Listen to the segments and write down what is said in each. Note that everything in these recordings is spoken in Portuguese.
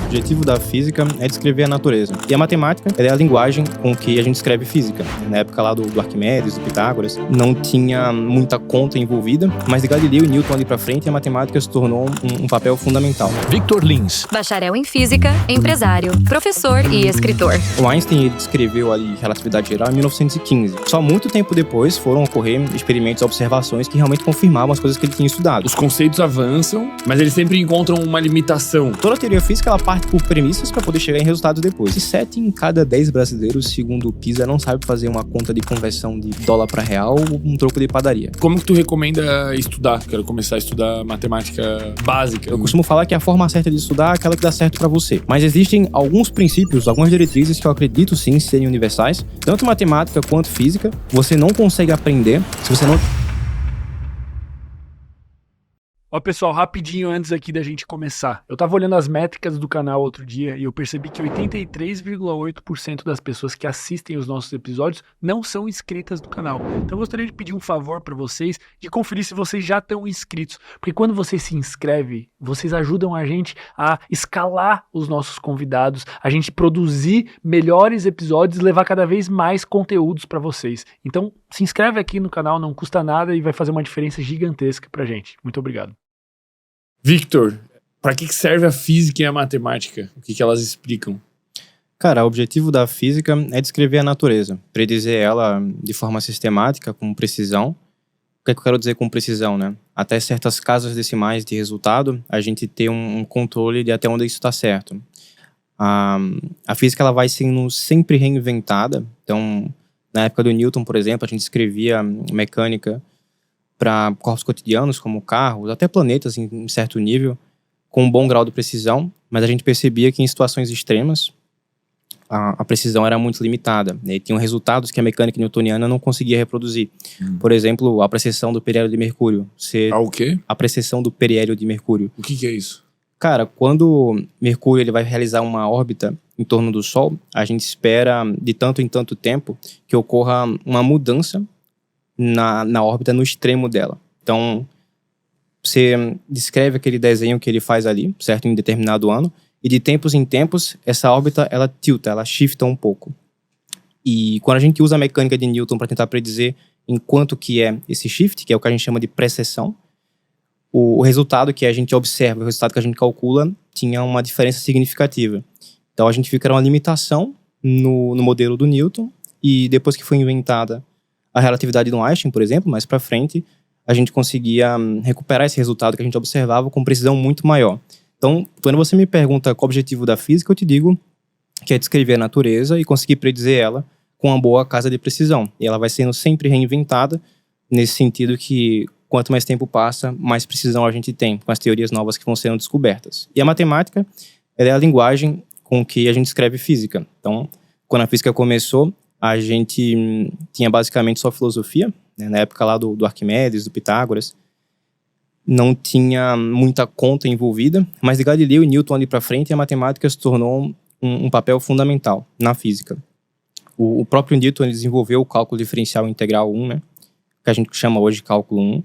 objetivo da física é descrever a natureza. E a matemática é a linguagem com que a gente escreve física. Na época lá do Arquimedes, do Pitágoras, não tinha muita conta envolvida, mas de Galileu e Newton ali pra frente, a matemática se tornou um papel fundamental. Victor Lins. Bacharel em física, empresário, professor e escritor. O Einstein ele descreveu ali relatividade geral em 1915. Só muito tempo depois foram ocorrer experimentos e observações que realmente confirmavam as coisas que ele tinha estudado. Os conceitos avançam, mas eles sempre encontram uma limitação. Toda a teoria física ela parte por premissas para poder chegar em resultados depois. E 7 em cada 10 brasileiros, segundo o PISA, não sabe fazer uma conta de conversão de dólar para real ou um troco de padaria. Como que tu recomenda estudar? Quero começar a estudar matemática básica. Eu costumo falar que a forma certa de estudar é aquela que dá certo para você. Mas existem alguns princípios, algumas diretrizes que eu acredito sim serem universais. Tanto matemática quanto física, você não consegue aprender se você não... Ó, pessoal, rapidinho antes aqui da gente começar. Eu tava olhando as métricas do canal outro dia e eu percebi que 83,8% das pessoas que assistem os nossos episódios não são inscritas no canal. Então eu gostaria de pedir um favor para vocês de conferir se vocês já estão inscritos. Porque quando você se inscreve, vocês ajudam a gente a escalar os nossos convidados, a gente produzir melhores episódios e levar cada vez mais conteúdos para vocês. Então se inscreve aqui no canal, não custa nada e vai fazer uma diferença gigantesca pra gente. Muito obrigado. Victor, para que serve a física e a matemática? O que elas explicam? Cara, o objetivo da física é descrever a natureza, predizer ela de forma sistemática, com precisão. O que é que eu quero dizer com precisão, né? Até certas casas decimais de resultado, a gente ter um controle de até onde isso está certo. A física ela vai sendo sempre reinventada. Então, na época do Newton, por exemplo, a gente escrevia mecânica para corpos cotidianos, como carros, até planetas em certo nível, com um bom grau de precisão, mas a gente percebia que em situações extremas, a precisão era muito limitada, né? E tinham resultados que a mecânica newtoniana não conseguia reproduzir. Por exemplo, a precessão do periélio de Mercúrio. O quê? A precessão do periélio de Mercúrio. O que é isso? Cara, quando Mercúrio ele vai realizar uma órbita em torno do Sol, a gente espera de tanto em tanto tempo que ocorra uma mudança na órbita no extremo dela. Então, você descreve aquele desenho que ele faz ali, certo? Em determinado ano, e de tempos em tempos, essa órbita, ela tilta, ela shifta um pouco. E quando a gente usa a mecânica de Newton para tentar predizer em quanto que é esse shift, que é o que a gente chama de precessão, o resultado que a gente observa, o resultado que a gente calcula, tinha uma diferença significativa. Então, a gente fica uma limitação no modelo do Newton, e depois que foi inventada a relatividade do Einstein, por exemplo, mais para frente, a gente conseguia recuperar esse resultado que a gente observava com precisão muito maior. Então, quando você me pergunta qual é o objetivo da física, eu te digo que é descrever a natureza e conseguir predizer ela com uma boa casa de precisão. E ela vai sendo sempre reinventada, nesse sentido que quanto mais tempo passa, mais precisão a gente tem com as teorias novas que vão sendo descobertas. E a matemática, ela é a linguagem com que a gente escreve física. Então, quando a física começou, a gente tinha basicamente só filosofia, né? Na época lá do Arquimedes, do Pitágoras. Não tinha muita conta envolvida, mas de Galileu e Newton ali para frente, a matemática se tornou um papel fundamental na física. O próprio Newton ele desenvolveu o cálculo diferencial integral 1, né? Que a gente chama hoje de cálculo 1.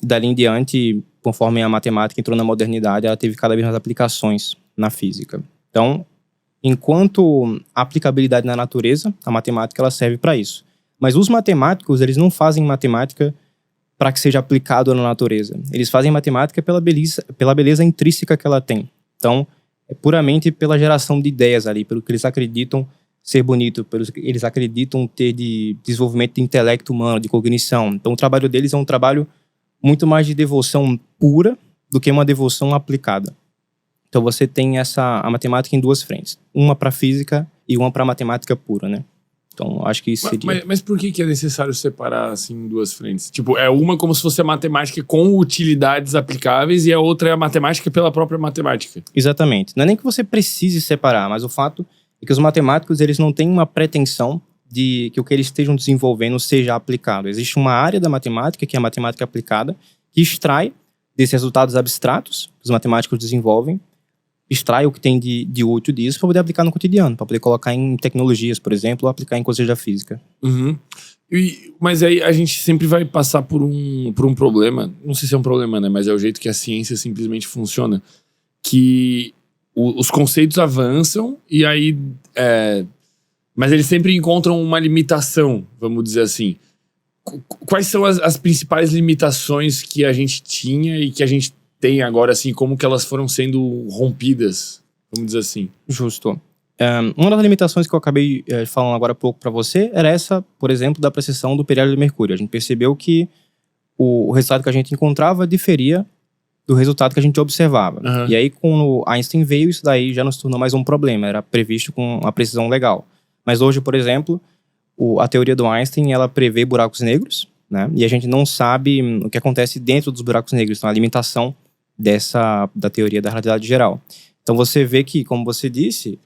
Dali em diante, conforme a matemática entrou na modernidade, ela teve cada vez mais aplicações na física. Então, enquanto a aplicabilidade na natureza, a matemática ela serve para isso. Mas os matemáticos, eles não fazem matemática para que seja aplicado na natureza. Eles fazem matemática pela beleza intrínseca que ela tem. Então, é puramente pela geração de ideias ali, pelo que eles acreditam ser bonito, pelo que eles acreditam ter de desenvolvimento de intelecto humano, de cognição. Então, o trabalho deles é um trabalho muito mais de devoção pura do que uma devoção aplicada. Então você tem a matemática em duas frentes. Uma para física e uma para matemática pura, né? Então acho que isso seria... Mas por que é necessário separar assim em duas frentes? Tipo, é uma como se fosse a matemática com utilidades aplicáveis e a outra é a matemática pela própria matemática. Exatamente. Não é nem que você precise separar, mas o fato é que os matemáticos eles não têm uma pretensão de que o que eles estejam desenvolvendo seja aplicado. Existe uma área da matemática, que é a matemática aplicada, que extrai desses resultados abstratos que os matemáticos desenvolvem, extrai o que tem de útil disso para poder aplicar no cotidiano, para poder colocar em tecnologias, por exemplo, ou aplicar em coisas da física. Uhum. Mas aí a gente sempre vai passar por um problema, não sei se é um problema, né? Mas é o jeito que a ciência simplesmente funciona, que os conceitos avançam e aí... mas eles sempre encontram uma limitação, vamos dizer assim. Quais são as principais limitações que a gente tinha e que a gente tem agora, assim, como que elas foram sendo rompidas, vamos dizer assim? Justo. Uma das limitações que eu acabei falando agora há pouco para você era essa, por exemplo, da precisão do periódico de Mercúrio. A gente percebeu que o resultado que a gente encontrava diferia do resultado que a gente observava. Uhum. E aí, quando Einstein veio, isso daí já não se tornou mais um problema, era previsto com uma precisão legal. Mas hoje, por exemplo, a teoria do Einstein, ela prevê buracos negros, né? E a gente não sabe o que acontece dentro dos buracos negros, então a limitação da teoria da relatividade geral. Então você vê que, como você disse,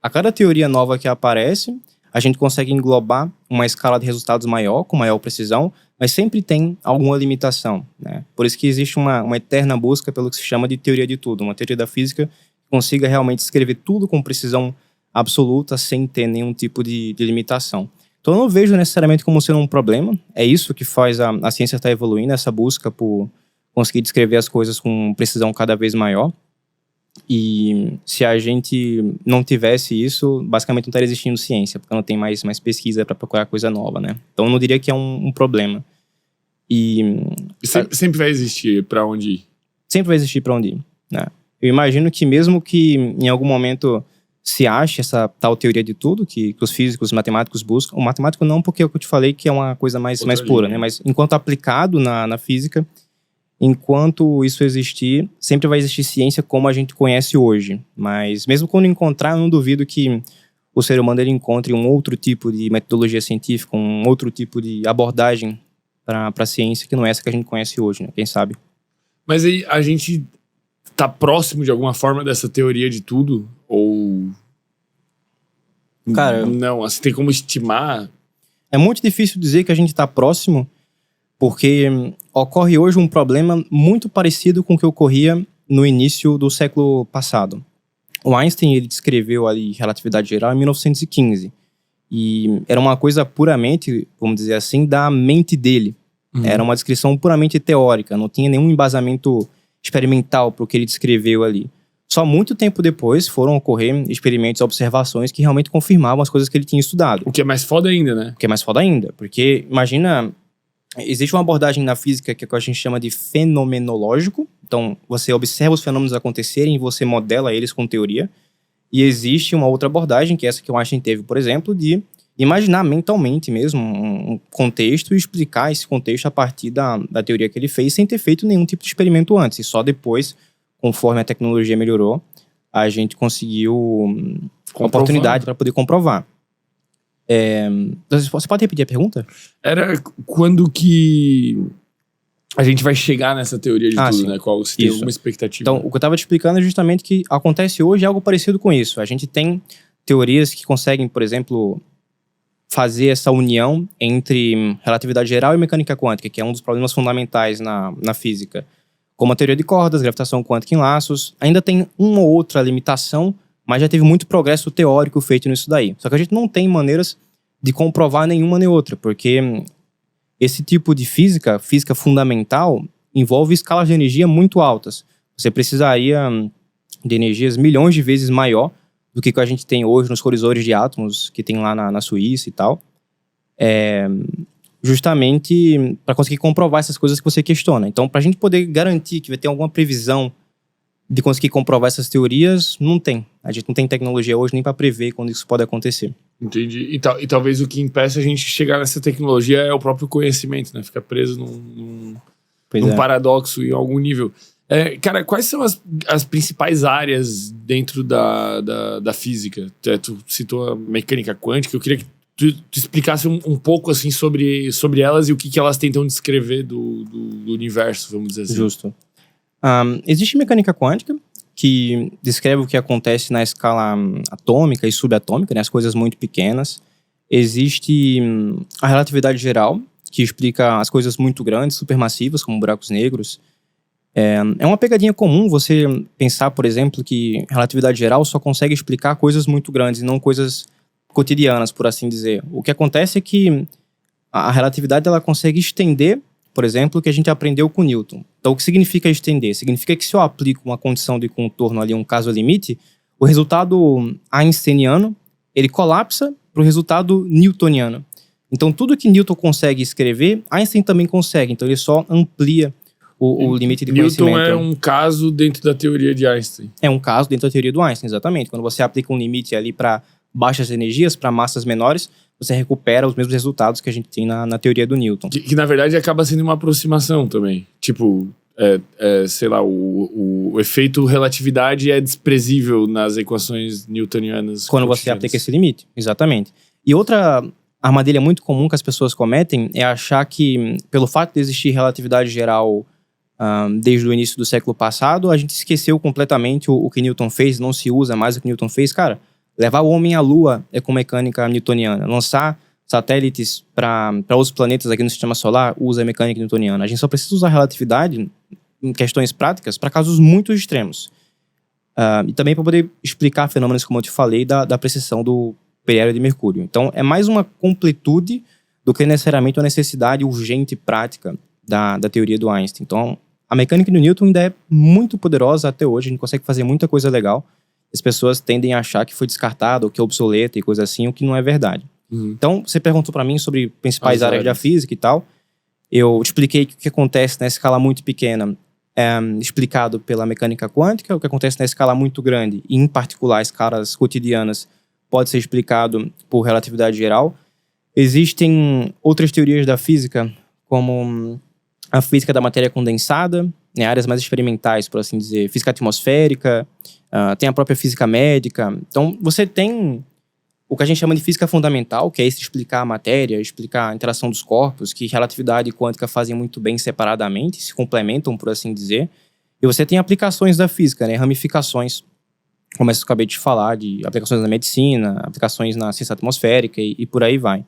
a cada teoria nova que aparece, a gente consegue englobar uma escala de resultados maior, com maior precisão, mas sempre tem alguma limitação, né? Por isso que existe uma eterna busca pelo que se chama de teoria de tudo, uma teoria da física que consiga realmente escrever tudo com precisão absoluta, sem ter nenhum tipo de limitação. Então eu não vejo necessariamente como sendo um problema, é isso que faz a ciência estar evoluindo, essa busca por conseguir descrever as coisas com precisão cada vez maior. E se a gente não tivesse isso, basicamente não estaria existindo ciência, porque não tem mais pesquisa para procurar coisa nova, né? Então eu não diria que é um problema. E sempre vai existir para onde ir. Sempre vai existir para onde ir, né? Eu imagino que mesmo que em algum momento se ache essa tal teoria de tudo, que os físicos, os matemáticos buscam. O matemático não, porque é o que eu te falei, que é uma coisa mais pura, né? Mas enquanto aplicado na física, enquanto isso existir, sempre vai existir ciência como a gente conhece hoje. Mas mesmo quando encontrar, eu não duvido que o ser humano ele encontre um outro tipo de metodologia científica, um outro tipo de abordagem para a ciência, que não é essa que a gente conhece hoje, né? Quem sabe? Mas aí a gente tá próximo de alguma forma dessa teoria de tudo? Ou... Cara, não, assim, tem como estimar? É muito difícil dizer que a gente está próximo, porque ocorre hoje um problema muito parecido com o que ocorria no início do século passado. O Einstein, ele descreveu ali relatividade geral em 1915. E era uma coisa puramente, vamos dizer assim, da mente dele. Uhum. Era uma descrição puramente teórica, não tinha nenhum embasamento experimental para o que ele descreveu ali. Só muito tempo depois foram ocorrer experimentos, observações que realmente confirmavam as coisas que ele tinha estudado. O que é mais foda ainda, né? O que é mais foda ainda, porque imagina... Existe uma abordagem na física que a gente chama de fenomenológico. Então, você observa os fenômenos acontecerem e você modela eles com teoria. E existe uma outra abordagem, que é essa que o Einstein teve, por exemplo, de imaginar mentalmente mesmo um contexto e explicar esse contexto a partir da teoria que ele fez, sem ter feito nenhum tipo de experimento antes. E só depois, conforme a tecnologia melhorou, a gente conseguiu uma oportunidade para poder comprovar. Você pode repetir a pergunta? Era quando que a gente vai chegar nessa teoria de tudo, sim. Né? Qual se tem alguma expectativa? Então, o que eu estava te explicando é justamente que acontece hoje algo parecido com isso. A gente tem teorias que conseguem, por exemplo, fazer essa união entre relatividade geral e mecânica quântica, que é um dos problemas fundamentais na física. Como a teoria de cordas, gravitação quântica em laços. Ainda tem uma ou outra limitação, mas já teve muito progresso teórico feito nisso daí. Só que a gente não tem maneiras de comprovar nenhuma nem outra, porque esse tipo de física fundamental, envolve escalas de energia muito altas. Você precisaria de energias milhões de vezes maior do que a gente tem hoje nos colisores de átomos, que tem lá na Suíça e tal. Justamente para conseguir comprovar essas coisas que você questiona. Então, para a gente poder garantir que vai ter alguma previsão de conseguir comprovar essas teorias, não tem. A gente não tem tecnologia hoje nem para prever quando isso pode acontecer. Entendi. E talvez o que impeça a gente chegar nessa tecnologia é o próprio conhecimento, né? Ficar preso num paradoxo em algum nível. Cara, quais são as principais áreas dentro da física? Tu citou a mecânica quântica, eu queria que tu explicasse um pouco assim, sobre elas e o que elas tentam descrever do universo, vamos dizer assim. Justo. Existe mecânica quântica, que descreve o que acontece na escala atômica e subatômica, né, as coisas muito pequenas. Existe a relatividade geral, que explica as coisas muito grandes, supermassivas, como buracos negros. É uma pegadinha comum você pensar, por exemplo, que relatividade geral só consegue explicar coisas muito grandes e não coisas cotidianas, por assim dizer. O que acontece é que a relatividade ela consegue estender por exemplo, que a gente aprendeu com Newton. Então, o que significa estender? Significa que se eu aplico uma condição de contorno ali, um caso limite, o resultado einsteiniano, ele colapsa para o resultado newtoniano. Então, tudo que Newton consegue escrever, Einstein também consegue. Então, ele só amplia o limite de conhecimento. Newton é um caso dentro da teoria de Einstein. É um caso dentro da teoria do Einstein, exatamente. Quando você aplica um limite ali para baixas energias, para massas menores, você recupera os mesmos resultados que a gente tem na teoria do Newton. Que na verdade acaba sendo uma aproximação também. Tipo, sei lá, o efeito relatividade é desprezível nas equações newtonianas. Quando você aplica esse limite, exatamente. E outra armadilha muito comum que as pessoas cometem é achar que, pelo fato de existir relatividade geral desde o início do século passado, a gente esqueceu completamente o que Newton fez, não se usa mais o que Newton fez. Cara, levar o homem à Lua é com mecânica newtoniana. Lançar satélites para outros planetas aqui no sistema solar usa mecânica newtoniana. A gente só precisa usar relatividade em questões práticas para casos muito extremos. E também para poder explicar fenômenos, como eu te falei, da precessão do periélio de Mercúrio. Então, é mais uma completude do que necessariamente uma necessidade urgente e prática da teoria do Einstein. Então, a mecânica do Newton ainda é muito poderosa até hoje. A gente consegue fazer muita coisa legal. As pessoas tendem a achar que foi descartado, ou que é obsoleta e coisa assim, o que não é verdade. Então, você perguntou para mim sobre principais áreas da física e tal. Eu te expliquei que o que acontece na escala muito pequena é explicado pela mecânica quântica. O que acontece na escala muito grande, e em particular escalas cotidianas, pode ser explicado por relatividade geral. Existem outras teorias da física, como a física da matéria condensada, né, áreas mais experimentais, por assim dizer, física atmosférica, tem a própria física médica. Então, você tem o que a gente chama de física fundamental, que é isso de explicar a matéria, explicar a interação dos corpos, que relatividade e quântica fazem muito bem separadamente, se complementam, por assim dizer. E você tem aplicações da física, né, ramificações, como eu acabei de falar, de aplicações na medicina, aplicações na ciência atmosférica e por aí vai.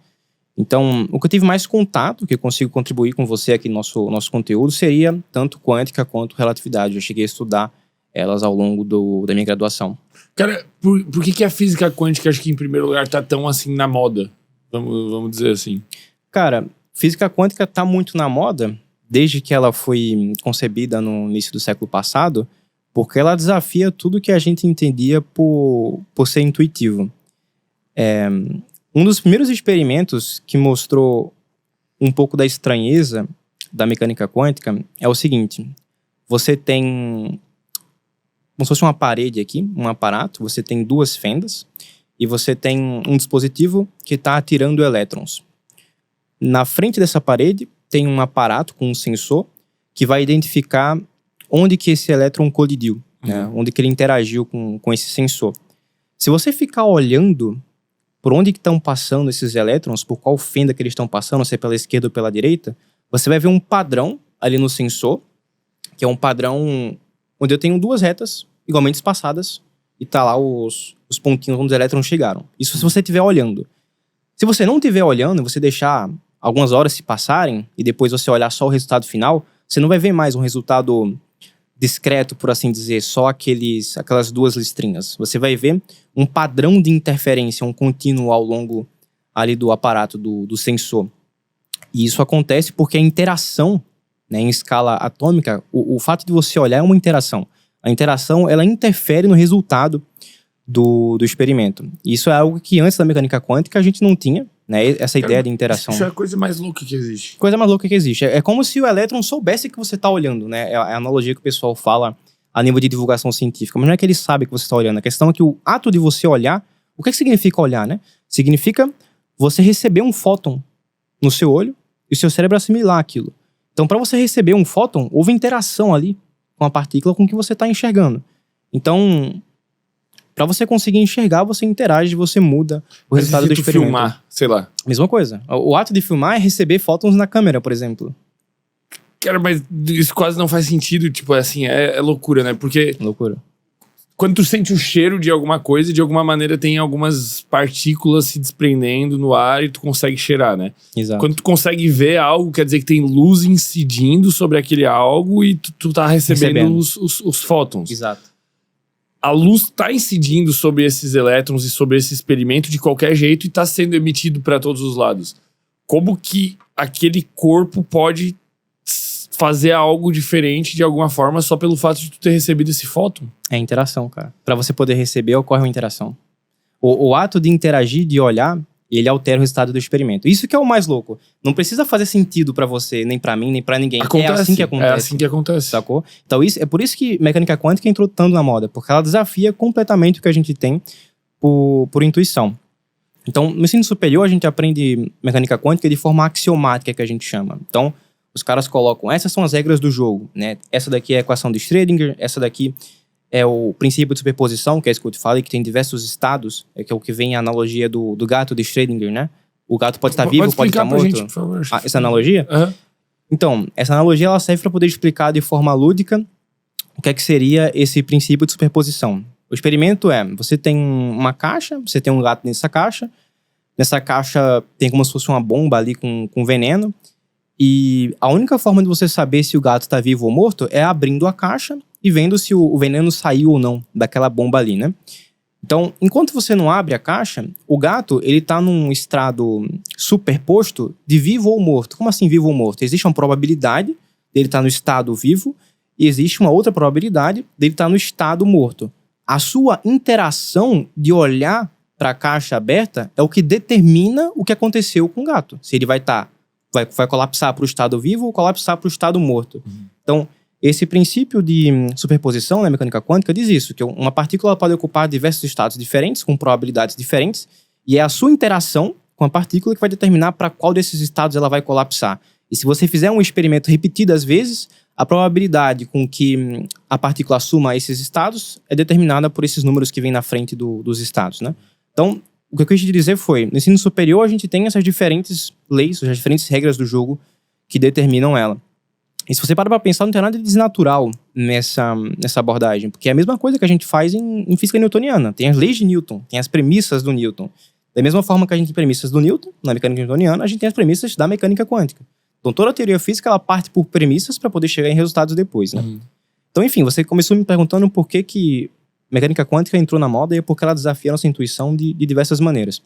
Então, o que eu tive mais contato, que eu consigo contribuir com você aqui no nosso conteúdo, seria tanto quântica quanto relatividade. Eu cheguei a estudar elas ao longo da minha graduação. Cara, por que a física quântica, acho que em primeiro lugar, tá tão assim na moda? Vamos dizer assim. Cara, física quântica tá muito na moda desde que ela foi concebida no início do século passado, porque ela desafia tudo que a gente entendia por ser intuitivo. Um dos primeiros experimentos que mostrou um pouco da estranheza da mecânica quântica é o seguinte: você tem como se fosse uma parede aqui, um aparato, você tem duas fendas e você tem um dispositivo que está atirando elétrons. Na frente dessa parede tem um aparato com um sensor que vai identificar onde que esse elétron colidiu, né? Onde que ele interagiu com esse sensor. Se você ficar olhando por onde que estão passando esses elétrons, por qual fenda que eles estão passando, se é pela esquerda ou pela direita, você vai ver um padrão ali no sensor, que é um padrão onde eu tenho duas retas igualmente espaçadas e tá lá os pontinhos onde os elétrons chegaram. Isso se você estiver olhando. Se você não estiver olhando, você deixar algumas horas se passarem e depois você olhar só o resultado final, você não vai ver mais um resultado discreto, por assim dizer, só aquelas duas listrinhas. Você vai ver um padrão de interferência, um contínuo ao longo ali do aparato do sensor. E isso acontece porque a interação, né, em escala atômica, o fato de você olhar é uma interação. A interação, ela interfere no resultado do experimento. E isso é algo que antes da mecânica quântica a gente não tinha, né? Essa ideia de interação. Isso é a coisa mais louca que existe. Coisa mais louca que existe. É como se o elétron soubesse que você está olhando, né? É a analogia que o pessoal fala a nível de divulgação científica. Mas não é que ele sabe que você está olhando. A questão é que o ato de você olhar... O que significa olhar, né? Significa você receber um fóton no seu olho e o seu cérebro assimilar aquilo. Então, para você receber um fóton, houve interação ali com a partícula com que você está enxergando. Então, para você conseguir enxergar, você interage, você muda o resultado do experimento. Filmar, sei lá. Mesma coisa. O ato de filmar é receber fótons na câmera, por exemplo. Cara, mas isso quase não faz sentido, tipo, assim, é loucura, né? Porque... Loucura. Quando tu sente o cheiro de alguma coisa, de alguma maneira tem algumas partículas se desprendendo no ar e tu consegue cheirar, né? Exato. Quando tu consegue ver algo, quer dizer que tem luz incidindo sobre aquele algo e tu tá recebendo. Os fótons. Exato. A luz tá incidindo sobre esses elétrons e sobre esse experimento de qualquer jeito e tá sendo emitido para todos os lados. Como que aquele corpo pode fazer algo diferente de alguma forma só pelo fato de tu ter recebido esse fóton? É interação, cara. Pra você poder receber, ocorre uma interação. O ato de interagir, de olhar, ele altera o resultado do experimento. Isso que é o mais louco. Não precisa fazer sentido pra você, nem pra mim, nem pra ninguém. Acontece. É assim que acontece. É assim que acontece. Sacou? Então é por isso que mecânica quântica entrou tanto na moda. Porque ela desafia completamente o que a gente tem por intuição. Então, no ensino superior, a gente aprende mecânica quântica de forma axiomática, que a gente chama. Então, os caras colocam, essas são as regras do jogo, né? Essa daqui é a equação de Schrödinger, essa daqui é o princípio de superposição, que é isso que eu te falei, que tem diversos estados, que é o que vem a analogia do gato de Schrödinger, né? O gato pode estar vivo, pode estar morto. Gente, por favor. Essa analogia? Uhum. Então, essa analogia ela serve para poder explicar de forma lúdica o que é que seria esse princípio de superposição. O experimento você tem uma caixa, você tem um gato nessa caixa tem como se fosse uma bomba ali com veneno, e a única forma de você saber se o gato está vivo ou morto é abrindo a caixa e vendo se o veneno saiu ou não daquela bomba ali, né? Então, enquanto você não abre a caixa, o gato, ele tá num estado superposto de vivo ou morto. Como assim vivo ou morto? Existe uma probabilidade dele estar no estado vivo e existe uma outra probabilidade dele estar no estado morto. A sua interação de olhar para a caixa aberta é o que determina o que aconteceu com o gato. Se ele vai colapsar para o estado vivo ou colapsar para o estado morto. Então, esse princípio de superposição na mecânica quântica diz isso, que uma partícula pode ocupar diversos estados diferentes, com probabilidades diferentes, e é a sua interação com a partícula que vai determinar para qual desses estados ela vai colapsar. E se você fizer um experimento repetidas vezes, a probabilidade com que a partícula assuma esses estados é determinada por esses números que vêm na frente dos estados, né? Então, o que eu quis te dizer foi, no ensino superior a gente tem essas diferentes leis, as diferentes regras do jogo que determinam ela. E se você para pra pensar, não tem nada de desnatural nessa abordagem, porque é a mesma coisa que a gente faz em física newtoniana. Tem as leis de Newton, tem as premissas do Newton. Da mesma forma que a gente tem premissas do Newton, na mecânica newtoniana, a gente tem as premissas da mecânica quântica. Então toda a teoria física, ela parte por premissas para poder chegar em resultados depois, né? Então, enfim, você começou me perguntando por que mecânica quântica entrou na moda e porque ela desafia a nossa intuição de diversas maneiras.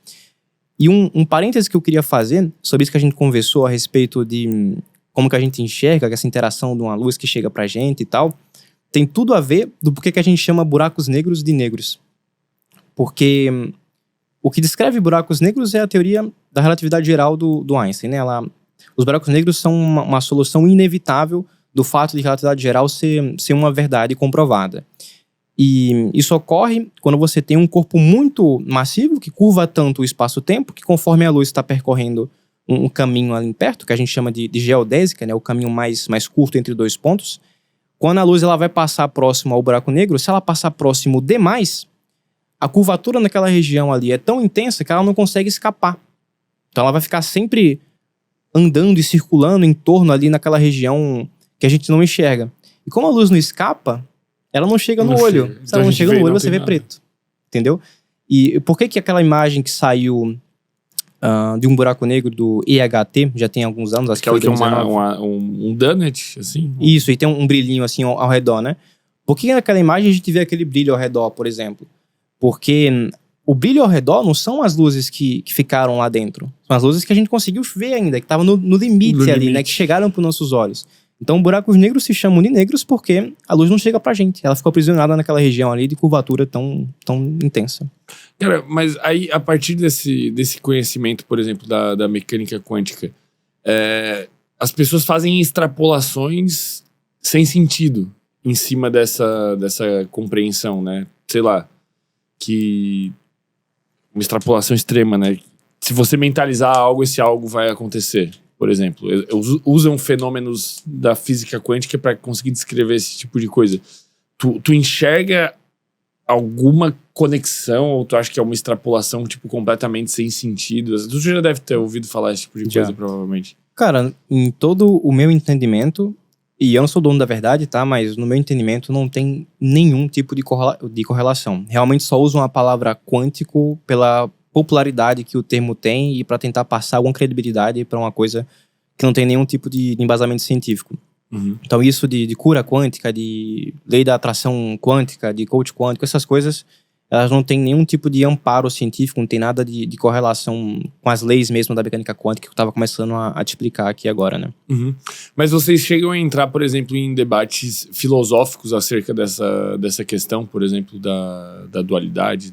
E um parêntese que eu queria fazer sobre isso que a gente conversou a respeito de como que a gente enxerga essa interação de uma luz que chega pra gente e tal, tem tudo a ver do porquê que a gente chama buracos negros de negros. Porque o que descreve buracos negros é a teoria da relatividade geral do Einstein, né? Os buracos negros são uma solução inevitável do fato de relatividade geral ser uma verdade comprovada. E isso ocorre quando você tem um corpo muito massivo, que curva tanto o espaço-tempo, que conforme a luz está percorrendo um caminho ali perto, que a gente chama de geodésica, né, o caminho mais curto entre dois pontos. Quando a luz ela vai passar próximo ao buraco negro, se ela passar próximo demais, a curvatura naquela região ali é tão intensa que ela não consegue escapar. Então ela vai ficar sempre andando e circulando em torno ali naquela região que a gente não enxerga. E como a luz não escapa, ela não chega no olho. Se ela não chega no olho, você vê preto. Entendeu? E por que aquela imagem que saiu de um buraco negro do EHT, já tem alguns anos, acho que foi 2019. Um donut, assim? Isso, e tem um brilhinho assim ao redor, né? Por que naquela imagem a gente vê aquele brilho ao redor, por exemplo? Porque o brilho ao redor não são as luzes que ficaram lá dentro. São as luzes que a gente conseguiu ver ainda, que estavam no limite ali, né? Que chegaram para os nossos olhos. Então, buracos negros se chamam de negros porque a luz não chega pra gente. Ela ficou aprisionada naquela região ali de curvatura tão intensa. Cara, mas aí, a partir desse conhecimento, por exemplo, da mecânica quântica, as pessoas fazem extrapolações sem sentido em cima dessa compreensão, né? Sei lá, que... Uma extrapolação extrema, né? Se você mentalizar algo, esse algo vai acontecer. Por exemplo, usam fenômenos da física quântica para conseguir descrever esse tipo de coisa. Tu enxerga alguma conexão ou tu acha que é uma extrapolação tipo completamente sem sentido? Tu já deve ter ouvido falar esse tipo de coisa, provavelmente. Cara, em todo o meu entendimento, e eu não sou dono da verdade, tá? Mas no meu entendimento não tem nenhum tipo de correlação. Realmente só usam a palavra quântico pela popularidade que o termo tem e para tentar passar alguma credibilidade para uma coisa que não tem nenhum tipo de embasamento científico. Então isso de cura quântica, de lei da atração quântica, de coach quântico, essas coisas elas não têm nenhum tipo de amparo científico, não tem nada de correlação com as leis mesmo da mecânica quântica que eu estava começando a te explicar aqui agora, né? Uhum. Mas vocês chegam a entrar, por exemplo, em debates filosóficos acerca dessa questão, por exemplo, da dualidade,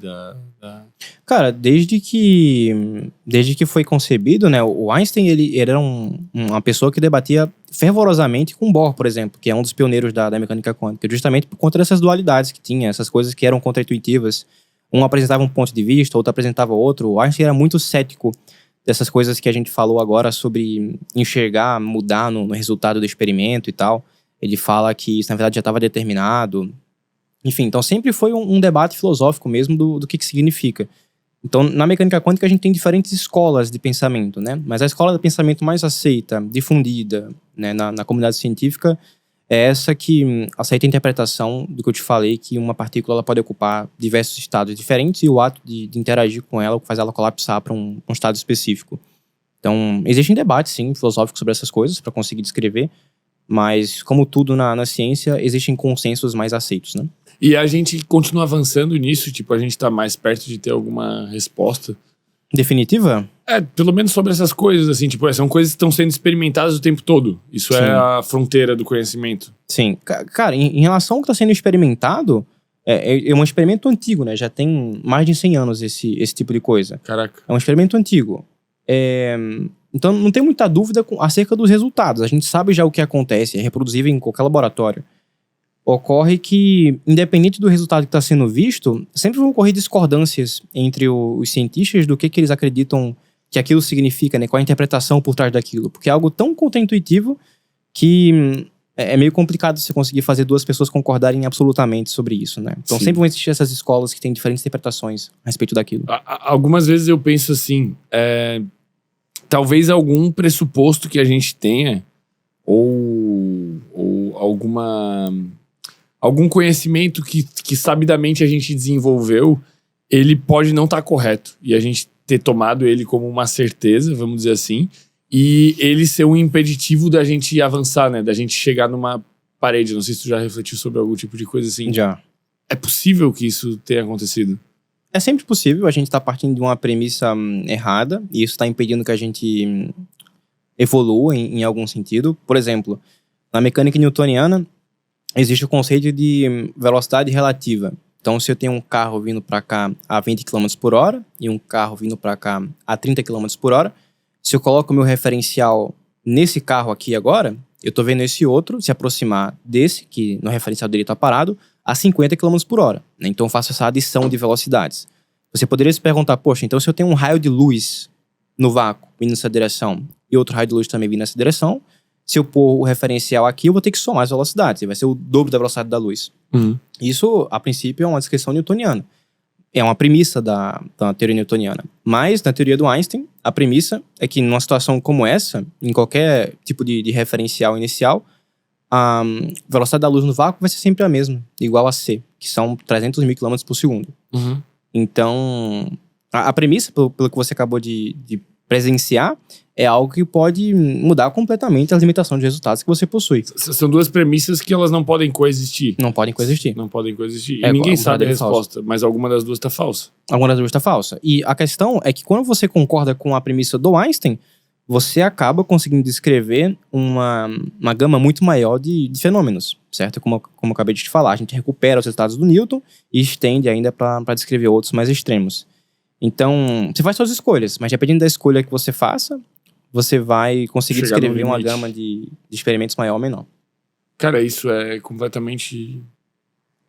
Cara, desde que foi concebido, né, o Einstein ele era uma pessoa que debatia fervorosamente com Bohr, por exemplo, que é um dos pioneiros da mecânica quântica, justamente por conta dessas dualidades que tinha, essas coisas que eram contraintuitivas. Um apresentava um ponto de vista, outro apresentava outro. O Einstein era muito cético dessas coisas que a gente falou agora sobre enxergar, mudar no resultado do experimento e tal. Ele fala que isso, na verdade, já estava determinado. Enfim, então sempre foi um debate filosófico mesmo do que significa. Então, na mecânica quântica, a gente tem diferentes escolas de pensamento, né? Mas a escola de pensamento mais aceita, difundida, né, na comunidade científica, é essa que aceita a interpretação do que eu te falei, que uma partícula ela pode ocupar diversos estados diferentes e o ato de interagir com ela faz ela colapsar para um estado específico. Então, existem debates, sim, filosóficos sobre essas coisas para conseguir descrever, mas, como tudo na ciência, existem consensos mais aceitos, né? E a gente continua avançando nisso, tipo, a gente tá mais perto de ter alguma resposta definitiva? Pelo menos sobre essas coisas, assim, tipo, são coisas que estão sendo experimentadas o tempo todo. Isso Sim. É a fronteira do conhecimento. Sim. Cara, em relação ao que está sendo experimentado, é um experimento antigo, né? Já tem mais de 100 anos esse tipo de coisa. Caraca. É um experimento antigo. Então não tem muita dúvida acerca dos resultados. A gente sabe já o que acontece, é reproduzível em qualquer laboratório. Ocorre que, independente do resultado que está sendo visto, sempre vão ocorrer discordâncias entre os cientistas do que eles acreditam que aquilo significa, né? Qual a interpretação por trás daquilo. Porque é algo tão contraintuitivo que é meio complicado você conseguir fazer duas pessoas concordarem absolutamente sobre isso, né? Então Sim. sempre vão existir essas escolas que têm diferentes interpretações a respeito daquilo. Algumas vezes eu penso assim, talvez algum pressuposto que a gente tenha ou algum conhecimento que sabidamente a gente desenvolveu, ele pode não estar correto. E a gente ter tomado ele como uma certeza, vamos dizer assim, e ele ser um impeditivo da gente avançar, né? Da gente chegar numa parede. Não sei se tu já refletiu sobre algum tipo de coisa assim. Já. É possível que isso tenha acontecido? É sempre possível. A gente está partindo de uma premissa errada, e isso está impedindo que a gente evolua em algum sentido. Por exemplo, na mecânica newtoniana, existe o conceito de velocidade relativa. Então, se eu tenho um carro vindo para cá a 20 km por hora e um carro vindo para cá a 30 km por hora, se eu coloco o meu referencial nesse carro aqui agora, eu estou vendo esse outro se aproximar desse, que no referencial dele está parado, a 50 km por hora. Então, eu faço essa adição de velocidades. Você poderia se perguntar, poxa, então se eu tenho um raio de luz no vácuo vindo nessa direção e outro raio de luz também vindo nessa direção, se eu pôr o referencial aqui, eu vou ter que somar as velocidades. Vai ser o dobro da velocidade da luz. Isso, a princípio, é uma descrição newtoniana. É uma premissa da teoria newtoniana. Mas, na teoria do Einstein, a premissa é que numa situação como essa, em qualquer tipo de referencial inicial, a velocidade da luz no vácuo vai ser sempre a mesma, igual a c, que são 300 mil km por segundo. Então, a premissa, pelo que você acabou de presenciar, é algo que pode mudar completamente as limitações de resultados que você possui. São duas premissas que elas não podem coexistir. Não podem coexistir. Não podem coexistir. E ninguém sabe a resposta, mas alguma das duas está falsa. Alguma das duas está falsa. E a questão é que quando você concorda com a premissa do Einstein, você acaba conseguindo descrever uma gama muito maior de fenômenos, certo? Como eu acabei de te falar, a gente recupera os resultados do Newton e estende ainda para descrever outros mais extremos. Então, você faz suas escolhas, mas dependendo da escolha que você faça, você vai conseguir descrever uma gama de experimentos maior ou menor. Cara, isso é completamente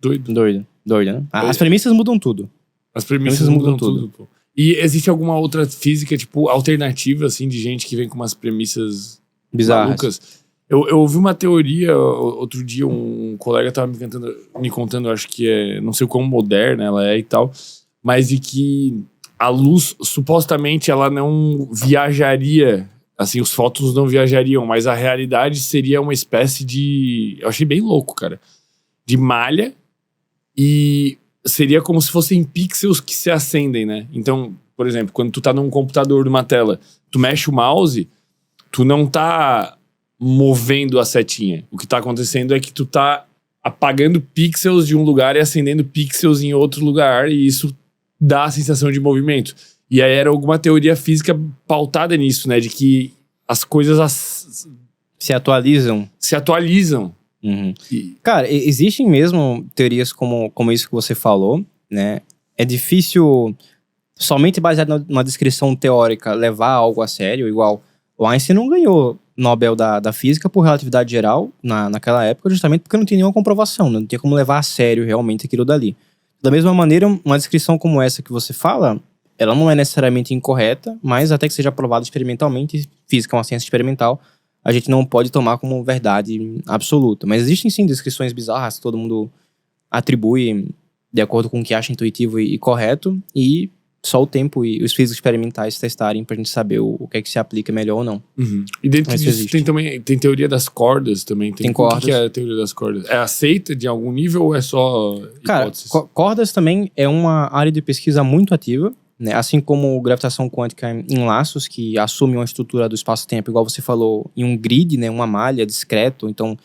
doido. Doido, né? As premissas mudam tudo. As premissas mudam tudo. Pô. E existe alguma outra física, tipo, alternativa, assim, de gente que vem com umas premissas bizarras, malucas? Eu ouvi uma teoria, outro dia um colega tava me contando, acho que não sei o quão moderna ela é e tal, mas de que a luz, supostamente, ela não viajaria, assim, os fótons não viajariam, mas a realidade seria uma espécie de... Eu achei bem louco, cara. De malha, e seria como se fossem pixels que se acendem, né? Então, por exemplo, quando tu tá num computador, numa tela, tu mexe o mouse, tu não tá movendo a setinha. O que tá acontecendo é que tu tá apagando pixels de um lugar e acendendo pixels em outro lugar, e isso dá a sensação de movimento. E aí era alguma teoria física pautada nisso, né? De que as coisas se atualizam. Uhum. Cara, existem mesmo teorias como isso que você falou, né? É difícil, somente baseado numa descrição teórica, levar algo a sério. Igual o Einstein não ganhou Nobel da Física por relatividade geral naquela época, justamente porque não tinha nenhuma comprovação, né? Não tinha como levar a sério realmente aquilo dali. Da mesma maneira, uma descrição como essa que você fala, ela não é necessariamente incorreta, mas até que seja provada experimentalmente, física é uma ciência experimental, a gente não pode tomar como verdade absoluta. Mas existem sim descrições bizarras que todo mundo atribui de acordo com o que acha intuitivo e correto, e só o tempo e os físicos experimentais testarem pra gente saber o que é que se aplica melhor ou não. Uhum. E dentro disso tem teoria das cordas também. Tem cordas. O que é a teoria das cordas? É aceita de algum nível ou é só hipóteses? Cara, cordas também é uma área de pesquisa muito ativa, né? Assim como gravitação quântica em laços, que assume uma estrutura do espaço-tempo, igual você falou, em um grid, né? Uma malha discreto. Então,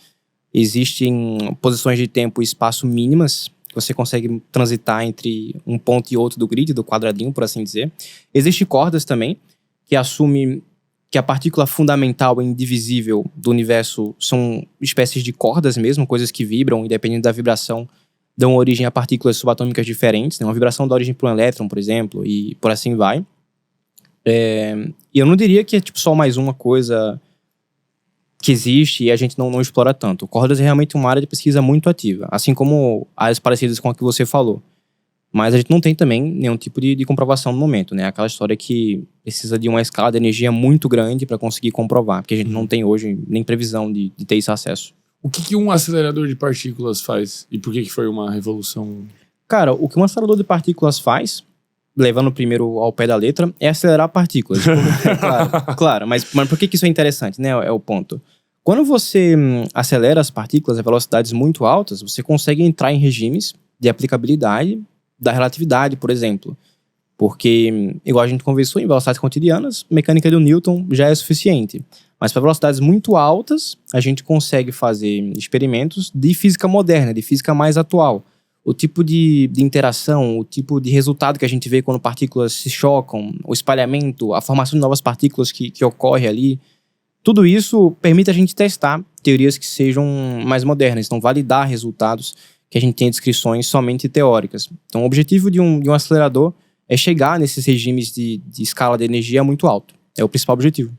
existem posições de tempo e espaço mínimas, que você consegue transitar entre um ponto e outro do grid, do quadradinho, por assim dizer. Existem cordas também, que assume que a partícula fundamental e indivisível do universo são espécies de cordas mesmo, coisas que vibram, e dependendo da vibração, dão origem a partículas subatômicas diferentes, né? Uma vibração dá origem para um elétron, por exemplo, e por assim vai. E eu não diria que é tipo só mais uma coisa que existe e a gente não explora tanto. Cordas é realmente uma área de pesquisa muito ativa, assim como áreas parecidas com a que você falou. Mas a gente não tem também nenhum tipo de comprovação no momento, né? Aquela história que precisa de uma escala de energia muito grande para conseguir comprovar, porque a gente não tem hoje nem previsão de ter esse acesso. O que um acelerador de partículas faz? E por que foi uma revolução? Cara, o que um acelerador de partículas faz, levando primeiro ao pé da letra, é acelerar partículas. Claro, mas por que isso é interessante, né? É o ponto. Quando você acelera as partículas a velocidades muito altas, você consegue entrar em regimes de aplicabilidade da relatividade, por exemplo. Porque, igual a gente conversou, em velocidades cotidianas, mecânica de Newton já é suficiente. Mas para velocidades muito altas, a gente consegue fazer experimentos de física moderna, de física mais atual. O tipo de interação, o tipo de resultado que a gente vê quando partículas se chocam, o espalhamento, a formação de novas partículas que ocorre ali, tudo isso permite a gente testar teorias que sejam mais modernas, então validar resultados que a gente tem descrições somente teóricas. Então o objetivo de um acelerador é chegar nesses regimes de escala de energia muito alto. É o principal objetivo.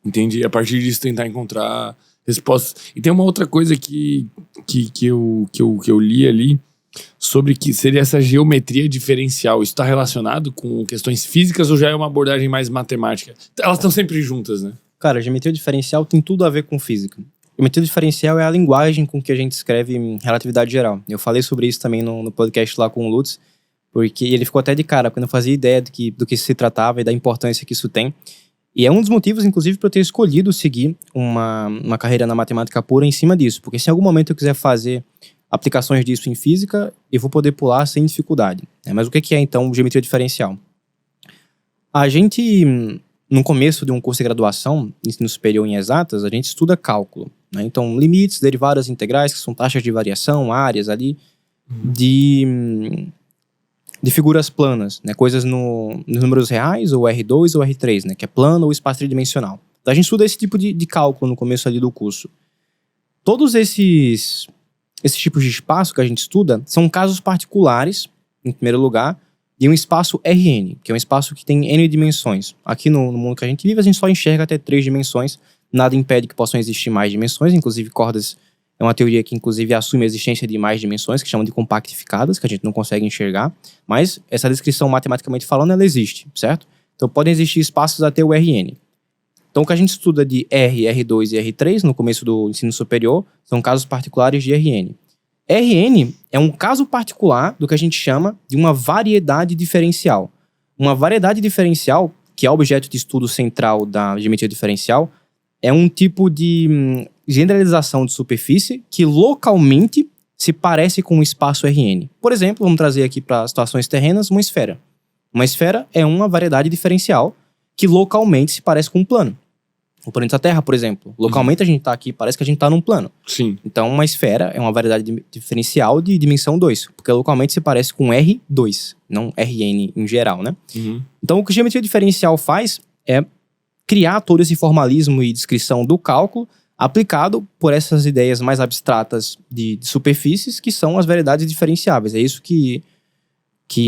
Entendi. E a partir disso tentar encontrar respostas. E tem uma outra coisa que eu li ali, sobre que seria essa geometria diferencial. Isso está relacionado com questões físicas ou já é uma abordagem mais matemática? Elas estão sempre juntas, né? Cara, geometria diferencial tem tudo a ver com física. Geometria diferencial é a linguagem com que a gente escreve em relatividade geral. Eu falei sobre isso também no podcast lá com o Lutz, porque ele ficou até de cara, porque eu não fazia ideia do que se tratava e da importância que isso tem. E é um dos motivos, inclusive, para eu ter escolhido seguir uma carreira na matemática pura em cima disso. Porque se em algum momento eu quiser fazer aplicações disso em física, eu vou poder pular sem dificuldade. Mas o que é, então, geometria diferencial? A gente, no começo de um curso de graduação, ensino superior em exatas, a gente estuda cálculo, né? Então, limites, derivadas integrais, que são taxas de variação, áreas ali, de figuras planas, né? Coisas nos números reais, ou R2 ou R3, né? Que é plano ou espaço tridimensional. Então, a gente estuda esse tipo de cálculo no começo ali do curso. Todos esses tipos de espaço que a gente estuda são casos particulares, em primeiro lugar, de um espaço Rn, que é um espaço que tem N dimensões. Aqui no mundo que a gente vive, a gente só enxerga até 3 dimensões, nada impede que possam existir mais dimensões, inclusive cordas é uma teoria que inclusive assume a existência de mais dimensões, que chamam de compactificadas, que a gente não consegue enxergar, mas essa descrição matematicamente falando, ela existe, certo? Então podem existir espaços até o Rn. Então o que a gente estuda de R, R2 e R3 no começo do ensino superior são casos particulares de Rn. Rn é um caso particular do que a gente chama de uma variedade diferencial. Uma variedade diferencial, que é objeto de estudo central da geometria diferencial, é um tipo de generalização de superfície que localmente se parece com um espaço Rn. Por exemplo, vamos trazer aqui para situações terrenas uma esfera. Uma esfera é uma variedade diferencial que localmente se parece com um plano. o planeta Terra, por exemplo. Localmente a gente tá aqui, parece que a gente tá num plano. Sim. Então uma esfera é uma variedade diferencial de dimensão 2, porque localmente se parece com R2, não Rn em geral, né? Então o que a geometria diferencial faz é criar todo esse formalismo e descrição do cálculo aplicado por essas ideias mais abstratas de superfícies, que são as variedades diferenciáveis. É isso que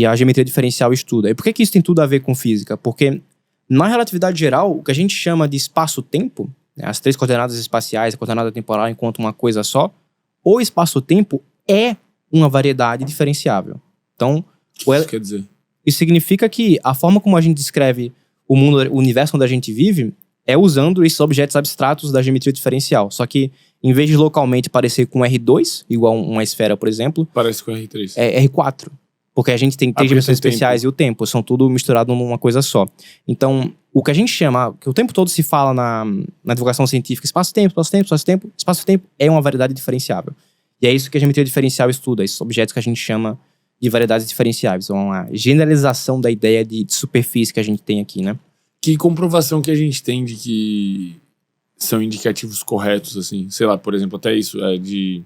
a geometria diferencial estuda. E por que isso tem tudo a ver com física? Porque na relatividade geral, o que a gente chama de espaço-tempo, né, as 3 coordenadas espaciais, a coordenada temporal enquanto uma coisa só, o espaço-tempo é uma variedade diferenciável. Então, o que isso quer dizer? Isso significa que a forma como a gente descreve o mundo, o universo onde a gente vive, é usando esses objetos abstratos da geometria diferencial. Só que, em vez de localmente parecer com R2, igual uma esfera, por exemplo... Parece com R3. É R4. Porque a gente tem 3 dimensões especiais e o tempo. São tudo misturado numa coisa só. Então, o que a gente chama... Que o tempo todo se fala na divulgação científica, espaço-tempo, espaço-tempo, espaço-tempo. Espaço-tempo é uma variedade diferenciável. E é isso que a geometria diferencial estuda. Esses objetos que a gente chama de variedades diferenciáveis. É uma generalização da ideia de superfície que a gente tem aqui, né? Que comprovação que a gente tem de que são indicativos corretos, assim? Sei lá, por exemplo, até isso, de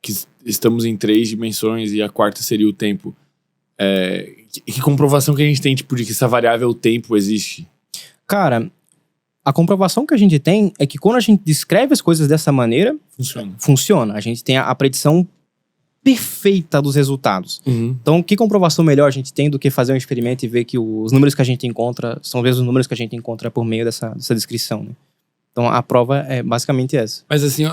que estamos em 3 dimensões e a quarta seria o tempo. Que comprovação que a gente tem, tipo, de que essa variável tempo existe? Cara, a comprovação que a gente tem é que quando a gente descreve as coisas dessa maneira, funciona. A gente tem a predição perfeita dos resultados. Então, que comprovação melhor a gente tem do que fazer um experimento e ver que os números que a gente encontra são os mesmos números que a gente encontra por meio dessa descrição, né? Então, a prova é basicamente essa. Mas assim,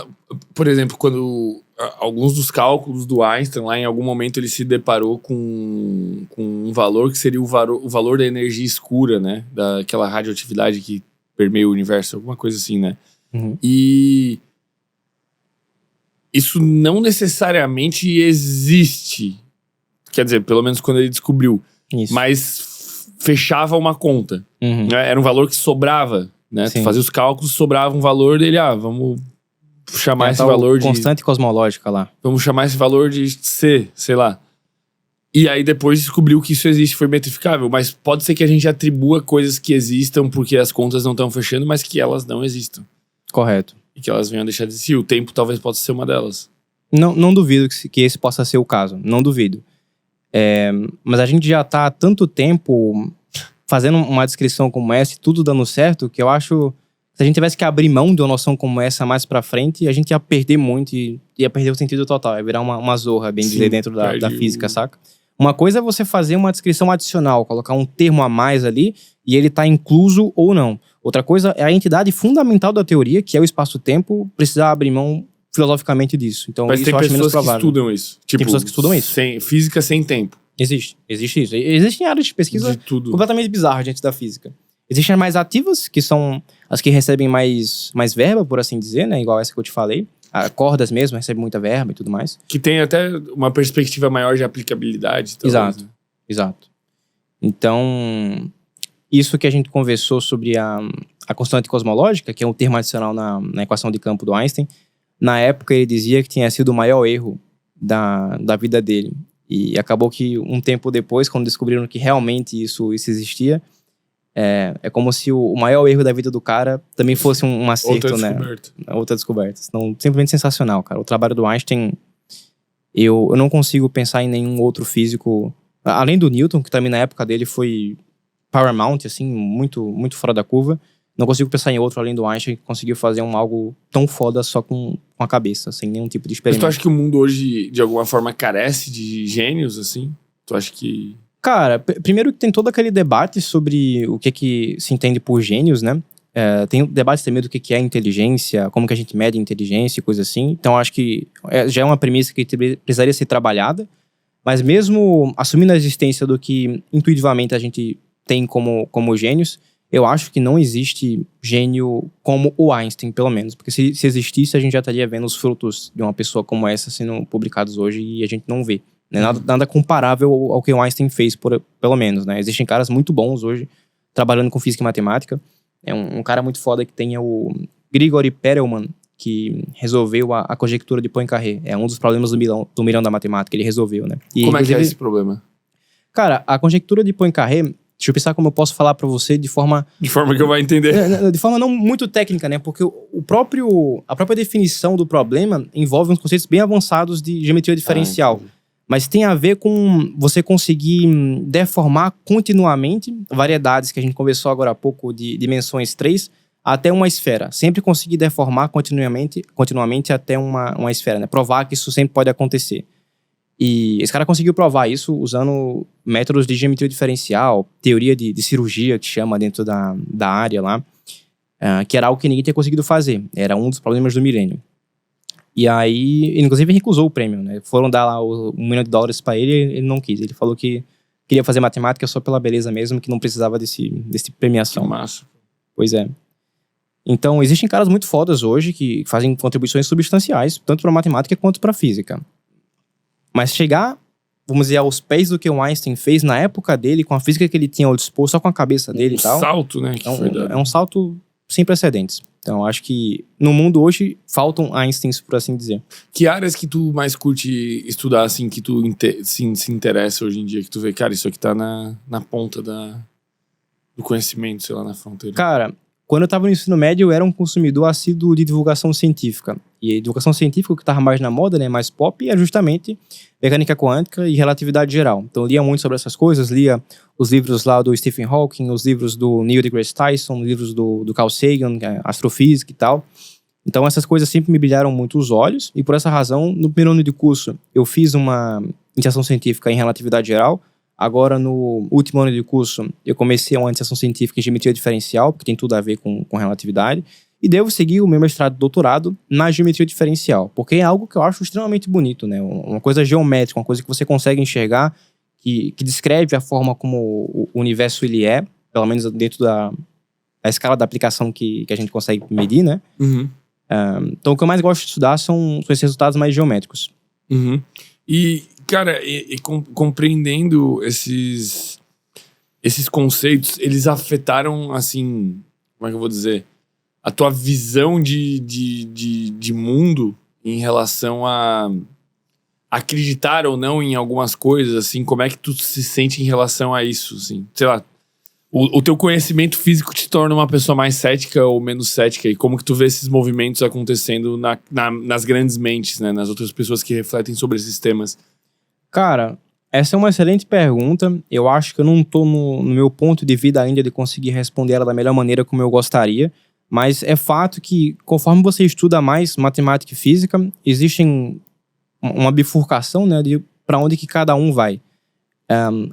por exemplo, quando alguns dos cálculos do Einstein, lá em algum momento ele se deparou com um valor que seria o valor da energia escura, né? Daquela radioatividade que permeia o universo, alguma coisa assim, né? E isso não necessariamente existe. Quer dizer, pelo menos quando ele descobriu. Isso. Mas fechava uma conta. Né? Era um valor que sobrava, né? Tu fazia os cálculos, sobrava um valor dele. Vamos chamar esse valor de... constante cosmológica lá. Vamos chamar esse valor de C, sei lá. E aí depois descobriu que isso existe, foi metrificável. Mas pode ser que a gente atribua coisas que existam porque as contas não estão fechando, mas que elas não existam. Correto. E que elas venham a deixar de existir. O tempo talvez possa ser uma delas. Não duvido que esse possa ser o caso. Não duvido. Mas a gente já tá há tanto tempo fazendo uma descrição como essa e tudo dando certo, que eu acho que se a gente tivesse que abrir mão de uma noção como essa mais pra frente, a gente ia perder muito e ia perder o sentido total. Ia virar uma zorra, bem dizer, dentro da física, saca? Uma coisa é você fazer uma descrição adicional, colocar um termo a mais ali e ele tá incluso ou não. Outra coisa é a entidade fundamental da teoria, que é o espaço-tempo, precisar abrir mão filosoficamente disso. Então, mas isso tem eu acho menos pessoas que provável. estudam isso. Tipo, Tem pessoas que estudam isso. Física sem tempo. Existe isso. Existem áreas de pesquisa De tudo. completamente bizarras diante da física. Existem as mais ativas, que são as que recebem mais verba, por assim dizer, né? Igual essa que eu te falei. Cordas mesmo, recebem muita verba e tudo mais. Que tem até uma perspectiva maior de aplicabilidade. Talvez, Exato, né? exato. Então, isso que a gente conversou sobre a constante cosmológica, que é um termo adicional na equação de campo do Einstein, na época ele dizia que tinha sido o maior erro da vida dele. E acabou que um tempo depois, quando descobriram que realmente isso existia, é como se o maior erro da vida do cara também fosse um acerto, né? Outra descoberta. Então, simplesmente sensacional, cara. O trabalho do Einstein, eu não consigo pensar em nenhum outro físico, além do Newton, que também na época dele foi paramount, assim, muito, muito fora da curva. Não consigo pensar em outro além do Einstein que conseguiu fazer algo tão foda só com a cabeça, sem nenhum tipo de experimento. Mas tu acha que o mundo hoje, de alguma forma, carece de gênios, assim? Tu acha que... Cara, primeiro que tem todo aquele debate sobre o que se entende por gênios, né? Tem debate também do que é inteligência, como que a gente mede inteligência e coisa assim. Então acho que já é uma premissa que precisaria ser trabalhada. Mas mesmo assumindo a existência do que intuitivamente a gente tem como gênios, eu acho que não existe gênio como o Einstein, pelo menos. Porque se existisse, a gente já estaria vendo os frutos de uma pessoa como essa sendo publicados hoje e a gente não vê. Né? Nada comparável ao que o Einstein fez, pelo menos. Né? Existem caras muito bons hoje, trabalhando com física e matemática. É um cara muito foda que tem o Grigori Perelman, que resolveu a conjectura de Poincaré. É um dos problemas do milhão da matemática, ele resolveu, né? Como é que é esse problema? Cara, a conjectura de Poincaré Deixa eu pensar como eu posso falar para você de forma... De forma que eu vou entender. De forma não muito técnica, né? Porque a própria definição do problema envolve uns conceitos bem avançados de geometria diferencial. Mas tem a ver com você conseguir deformar continuamente variedades que a gente conversou agora há pouco de dimensões 3 até uma esfera. Sempre conseguir deformar continuamente até uma esfera, né? Provar que isso sempre pode acontecer. E esse cara conseguiu provar isso usando métodos de geometria diferencial, teoria de cirurgia, que chama dentro da área lá, que era algo que ninguém tinha conseguido fazer. Era um dos problemas do milênio. E aí, ele inclusive recusou o prêmio, né? Foram dar lá $1 milhão pra ele e ele não quis. Ele falou que queria fazer matemática só pela beleza mesmo, que não precisava desse premiação. Que massa. Pois é. Então, existem caras muito fodas hoje que fazem contribuições substanciais, tanto para matemática quanto para física. Mas chegar, vamos dizer, aos pés do que o Einstein fez na época dele, com a física que ele tinha ao dispor, só com a cabeça dele e tal. Um salto, né? É um salto sem precedentes. Então, acho que no mundo hoje faltam Einsteins, por assim dizer. Que áreas que tu mais curte estudar, assim, que tu se interessa hoje em dia? Que tu vê, cara, isso aqui tá na ponta do conhecimento, sei lá, na fronteira. Cara, quando eu tava no ensino médio, eu era um consumidor assíduo de divulgação científica. E a divulgação científica, o que tava mais na moda, né, mais pop, é justamente mecânica quântica e relatividade geral. Então, eu lia muito sobre essas coisas, lia os livros lá do Stephen Hawking, os livros do Neil deGrasse Tyson, os livros do Carl Sagan, astrofísica e tal. Então, essas coisas sempre me brilharam muito os olhos, e por essa razão, no primeiro ano de curso, eu fiz uma iniciação científica em relatividade geral. Agora, no último ano de curso, eu comecei uma iniciação científica em geometria diferencial, porque tem tudo a ver com relatividade. E devo seguir o meu mestrado e doutorado na geometria diferencial, porque é algo que eu acho extremamente bonito, né? Uma coisa geométrica, uma coisa que você consegue enxergar, que descreve a forma como o universo ele é, pelo menos dentro da escala da aplicação que a gente consegue medir, né? Uhum. Então, o que eu mais gosto de estudar são esses resultados mais geométricos. Uhum. E, cara, compreendendo esses conceitos, eles afetaram, assim, como é que eu vou dizer? A tua visão de mundo em relação a acreditar ou não em algumas coisas, assim, como é que tu se sente em relação a isso, assim? Sei lá, o teu conhecimento físico te torna uma pessoa mais cética ou menos cética, e como que tu vê esses movimentos acontecendo nas grandes mentes, né? Nas outras pessoas que refletem sobre esses temas? Cara, essa é uma excelente pergunta. Eu acho que eu não tô no meu ponto de vida ainda de conseguir responder ela da melhor maneira como eu gostaria. Mas é fato que, conforme você estuda mais matemática e física, existe uma bifurcação, né, de para onde que cada um vai.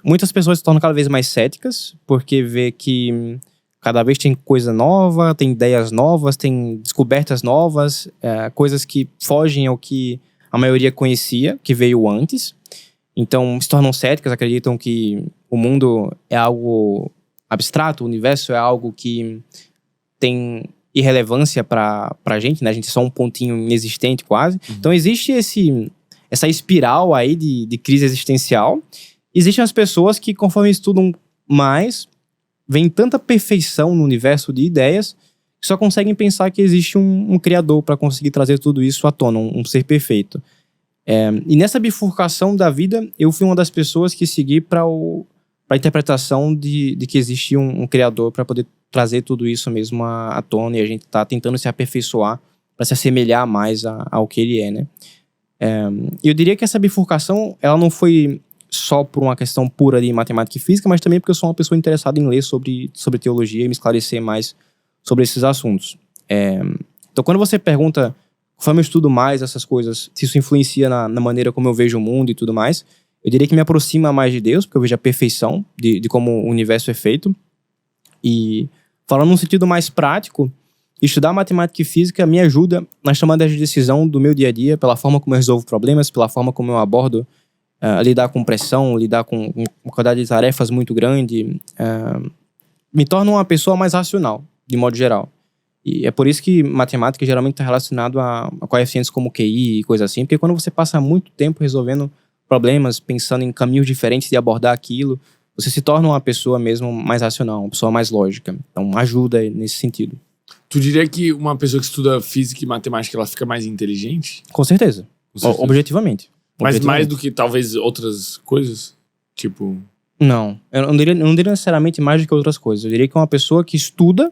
Muitas pessoas se tornam cada vez mais céticas, porque vê que cada vez tem coisa nova, tem ideias novas, tem descobertas novas, coisas que fogem ao que a maioria conhecia, que veio antes. Então, se tornam céticas, acreditam que o mundo é algo abstrato, o universo é algo que tem irrelevância pra gente, né? A gente é só um pontinho inexistente quase. Uhum. Então existe essa espiral aí de crise existencial. Existem as pessoas que, conforme estudam mais, veem tanta perfeição no universo de ideias que só conseguem pensar que existe um criador para conseguir trazer tudo isso à tona, um ser perfeito. E nessa bifurcação da vida, eu fui uma das pessoas que segui para a interpretação de que existia um criador para poder trazer tudo isso mesmo à tona, e a gente tá tentando se aperfeiçoar para se assemelhar mais ao que ele é, né? Eu diria que essa bifurcação, ela não foi só por uma questão pura de matemática e física, mas também porque eu sou uma pessoa interessada em ler sobre teologia e me esclarecer mais sobre esses assuntos. Então, quando você pergunta, conforme eu estudo mais essas coisas, se isso influencia na maneira como eu vejo o mundo e tudo mais, eu diria que me aproxima mais de Deus, porque eu vejo a perfeição de como o universo é feito. E falando num sentido mais prático, estudar matemática e física me ajuda nas tomadas de decisão do meu dia a dia, pela forma como eu resolvo problemas, pela forma como eu abordo lidar com pressão, lidar com uma quantidade de tarefas muito grande. Me torna uma pessoa mais racional, de modo geral. E é por isso que matemática geralmente está relacionado a coeficientes como QI e coisa assim, porque quando você passa muito tempo resolvendo problemas, pensando em caminhos diferentes de abordar aquilo, você se torna uma pessoa mesmo mais racional, uma pessoa mais lógica. Então ajuda nesse sentido. Tu diria que uma pessoa que estuda física e matemática, ela fica mais inteligente? Com certeza. Objetivamente. Mas mais do que talvez outras coisas? Tipo... Não. Eu não diria necessariamente mais do que outras coisas. Eu diria que uma pessoa que estuda,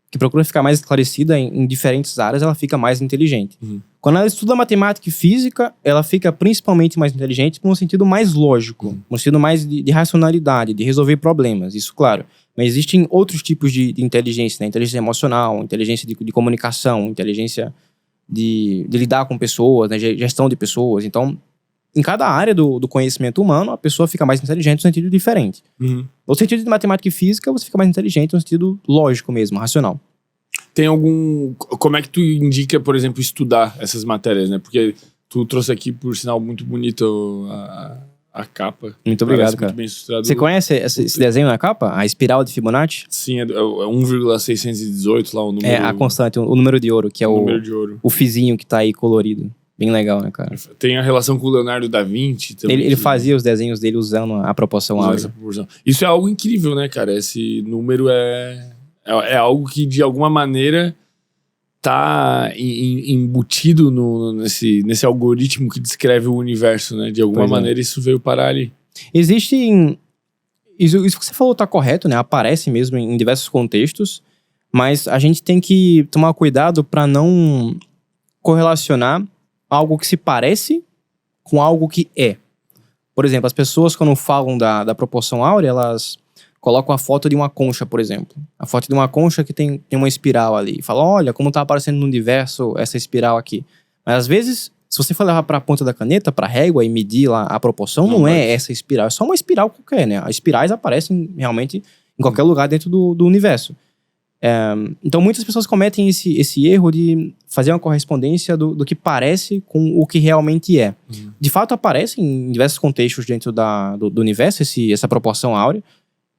que procura ficar mais esclarecida em diferentes áreas, ela fica mais inteligente. Quando ela estuda matemática e física, ela fica principalmente mais inteligente num sentido mais lógico, num sentido mais de racionalidade, de resolver problemas, isso claro. Mas existem outros tipos de inteligência, né? Inteligência emocional, inteligência de comunicação, inteligência de lidar com pessoas, né? Gestão de pessoas. Então, em cada área do conhecimento humano, a pessoa fica mais inteligente no sentido diferente. No sentido de matemática e física, você fica mais inteligente no sentido lógico mesmo, racional. Tem algum... Como é que tu indica, por exemplo, estudar essas matérias, né? Porque tu trouxe aqui, por sinal, muito bonito a capa. Muito obrigado, cara. Você conhece esse desenho na capa? A espiral de Fibonacci? Sim, é 1,618 lá o número... É, a constante, o número de ouro, que é número de ouro. O fizinho que tá aí colorido. Bem legal, né, cara? Tem a relação com o Leonardo da Vinci também. Ele fazia os desenhos dele usando a proporção áurea. Isso é algo incrível, né, cara? Esse número é algo que, de alguma maneira, tá embutido nesse algoritmo que descreve o universo, né? De alguma maneira, isso veio parar ali. Existem... Isso que você falou tá correto, né? Aparece mesmo em diversos contextos, mas a gente tem que tomar cuidado para não correlacionar algo que se parece com algo que é. Por exemplo, as pessoas quando falam da proporção áurea, elas colocam a foto de uma concha, por exemplo. A foto de uma concha que tem uma espiral ali. Falam, olha, como tá aparecendo no universo essa espiral aqui. Mas às vezes, se você for levar pra ponta da caneta, pra régua e medir lá a proporção, não é essa espiral. É só uma espiral qualquer, né? As espirais aparecem realmente em qualquer lugar dentro do universo. Então muitas pessoas cometem esse erro de fazer uma correspondência do que parece com o que realmente é. De fato aparece em diversos contextos dentro do universo essa proporção áurea,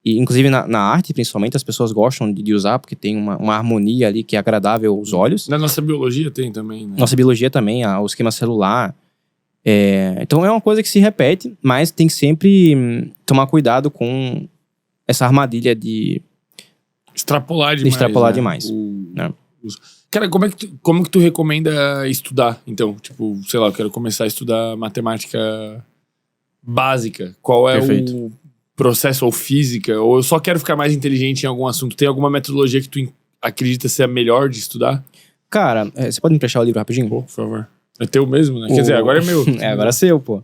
e inclusive na arte principalmente as pessoas gostam de usar porque tem uma harmonia ali que é agradável aos olhos. Na nossa biologia tem também, né? Nossa biologia também, o esquema celular. Então é uma coisa que se repete, mas tem que sempre tomar cuidado com essa armadilha de extrapolar demais. Né? Cara, como que tu recomenda estudar, então? Tipo, sei lá, eu quero começar a estudar matemática básica. Qual é o processo, ou física? Ou eu só quero ficar mais inteligente em algum assunto? Tem alguma metodologia que tu acredita ser a melhor de estudar? Cara, você pode me emprestar o livro rapidinho? Pô, por favor. É teu mesmo, né? Quer dizer, agora é meu. Agora é seu, pô.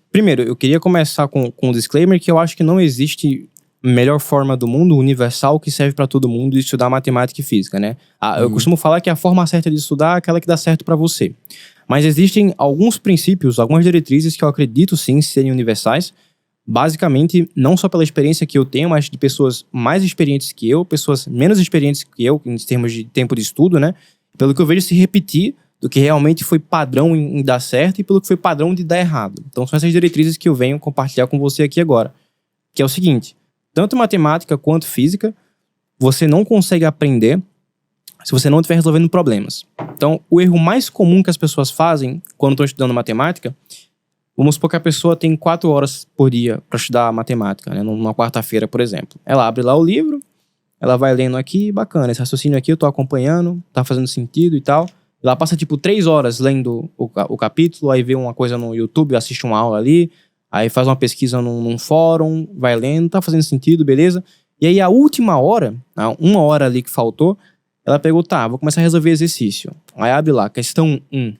Primeiro, eu queria começar com um disclaimer que eu acho que não existe melhor forma do mundo, universal, que serve para todo mundo de estudar matemática e física, né? Eu costumo falar que a forma certa de estudar é aquela que dá certo para você. Mas existem alguns princípios, algumas diretrizes que eu acredito sim serem universais, basicamente não só pela experiência que eu tenho, mas de pessoas mais experientes que eu, pessoas menos experientes que eu, em termos de tempo de estudo, né? Pelo que eu vejo se repetir do que realmente foi padrão em dar certo e pelo que foi padrão de dar errado. Então são essas diretrizes que eu venho compartilhar com você aqui agora. Que é o seguinte: tanto matemática quanto física, você não consegue aprender se você não estiver resolvendo problemas. Então, o erro mais comum que as pessoas fazem quando estão estudando matemática, vamos supor que a pessoa tem 4 horas por dia para estudar matemática, né? Numa quarta-feira, por exemplo. Ela abre lá o livro, ela vai lendo aqui, bacana, esse raciocínio aqui eu tô acompanhando, tá fazendo sentido e tal. Ela passa tipo 3 horas lendo o capítulo, aí vê uma coisa no YouTube, assiste uma aula ali, aí faz uma pesquisa num fórum, vai lendo, tá fazendo sentido, beleza? E aí a última hora, uma hora ali que faltou, ela pegou, vou começar a resolver exercício. Aí abre lá, questão 1.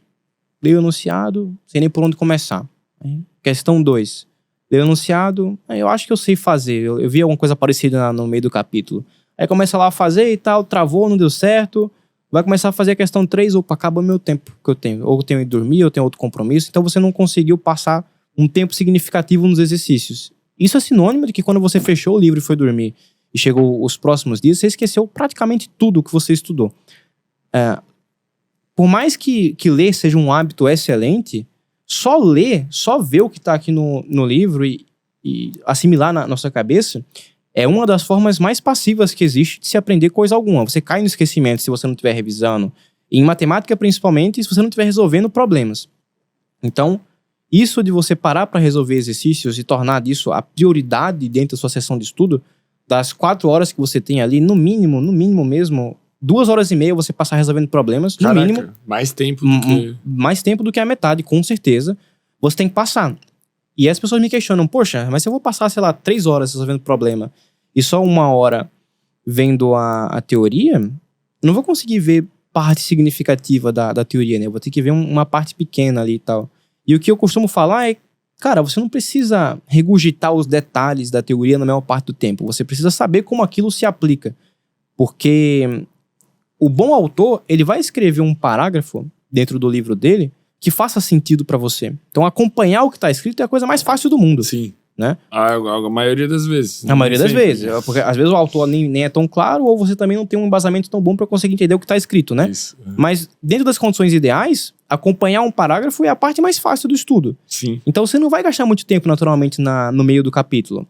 Leio o enunciado, sei nem por onde começar. Aí, questão 2. Leio o enunciado, aí eu acho que eu sei fazer. Eu vi alguma coisa parecida no meio do capítulo. Aí começa lá a fazer e tal, travou, não deu certo. Vai começar a fazer a questão 3, opa, acaba o meu tempo que eu tenho. Ou eu tenho que dormir, ou eu tenho outro compromisso. Então você não conseguiu passar um tempo significativo nos exercícios. Isso é sinônimo de que quando você fechou o livro e foi dormir e chegou os próximos dias, você esqueceu praticamente tudo que você estudou. Por mais que ler seja um hábito excelente, só ler, só ver o que está aqui no livro e assimilar na nossa cabeça é uma das formas mais passivas que existe de se aprender coisa alguma. Você cai no esquecimento se você não estiver revisando. E em matemática, principalmente, se você não estiver resolvendo problemas. Então, isso de você parar para resolver exercícios e tornar disso a prioridade dentro da sua sessão de estudo, das 4 horas que você tem ali, no mínimo mesmo, 2 horas e meia você passar resolvendo problemas, no mínimo. Mais tempo do que... Mais tempo do que a metade, com certeza. Você tem que passar. E as pessoas me questionam, poxa, mas se eu vou passar, sei lá, 3 horas resolvendo o problema e só 1 hora vendo a teoria, eu não vou conseguir ver parte significativa da teoria, né? Eu vou ter que ver uma parte pequena ali e tal. E o que eu costumo falar é, cara, você não precisa regurgitar os detalhes da teoria na maior parte do tempo. Você precisa saber como aquilo se aplica. Porque o bom autor, ele vai escrever um parágrafo dentro do livro dele que faça sentido pra você. Então, acompanhar o que tá escrito é a coisa mais fácil do mundo. Sim. Né? A maioria das vezes. A maioria das vezes. Porque às vezes o autor nem é tão claro, ou você também não tem um embasamento tão bom pra conseguir entender o que tá escrito, né? Isso. Mas dentro das condições ideais, acompanhar um parágrafo é a parte mais fácil do estudo. Sim. Então você não vai gastar muito tempo naturalmente no meio do capítulo.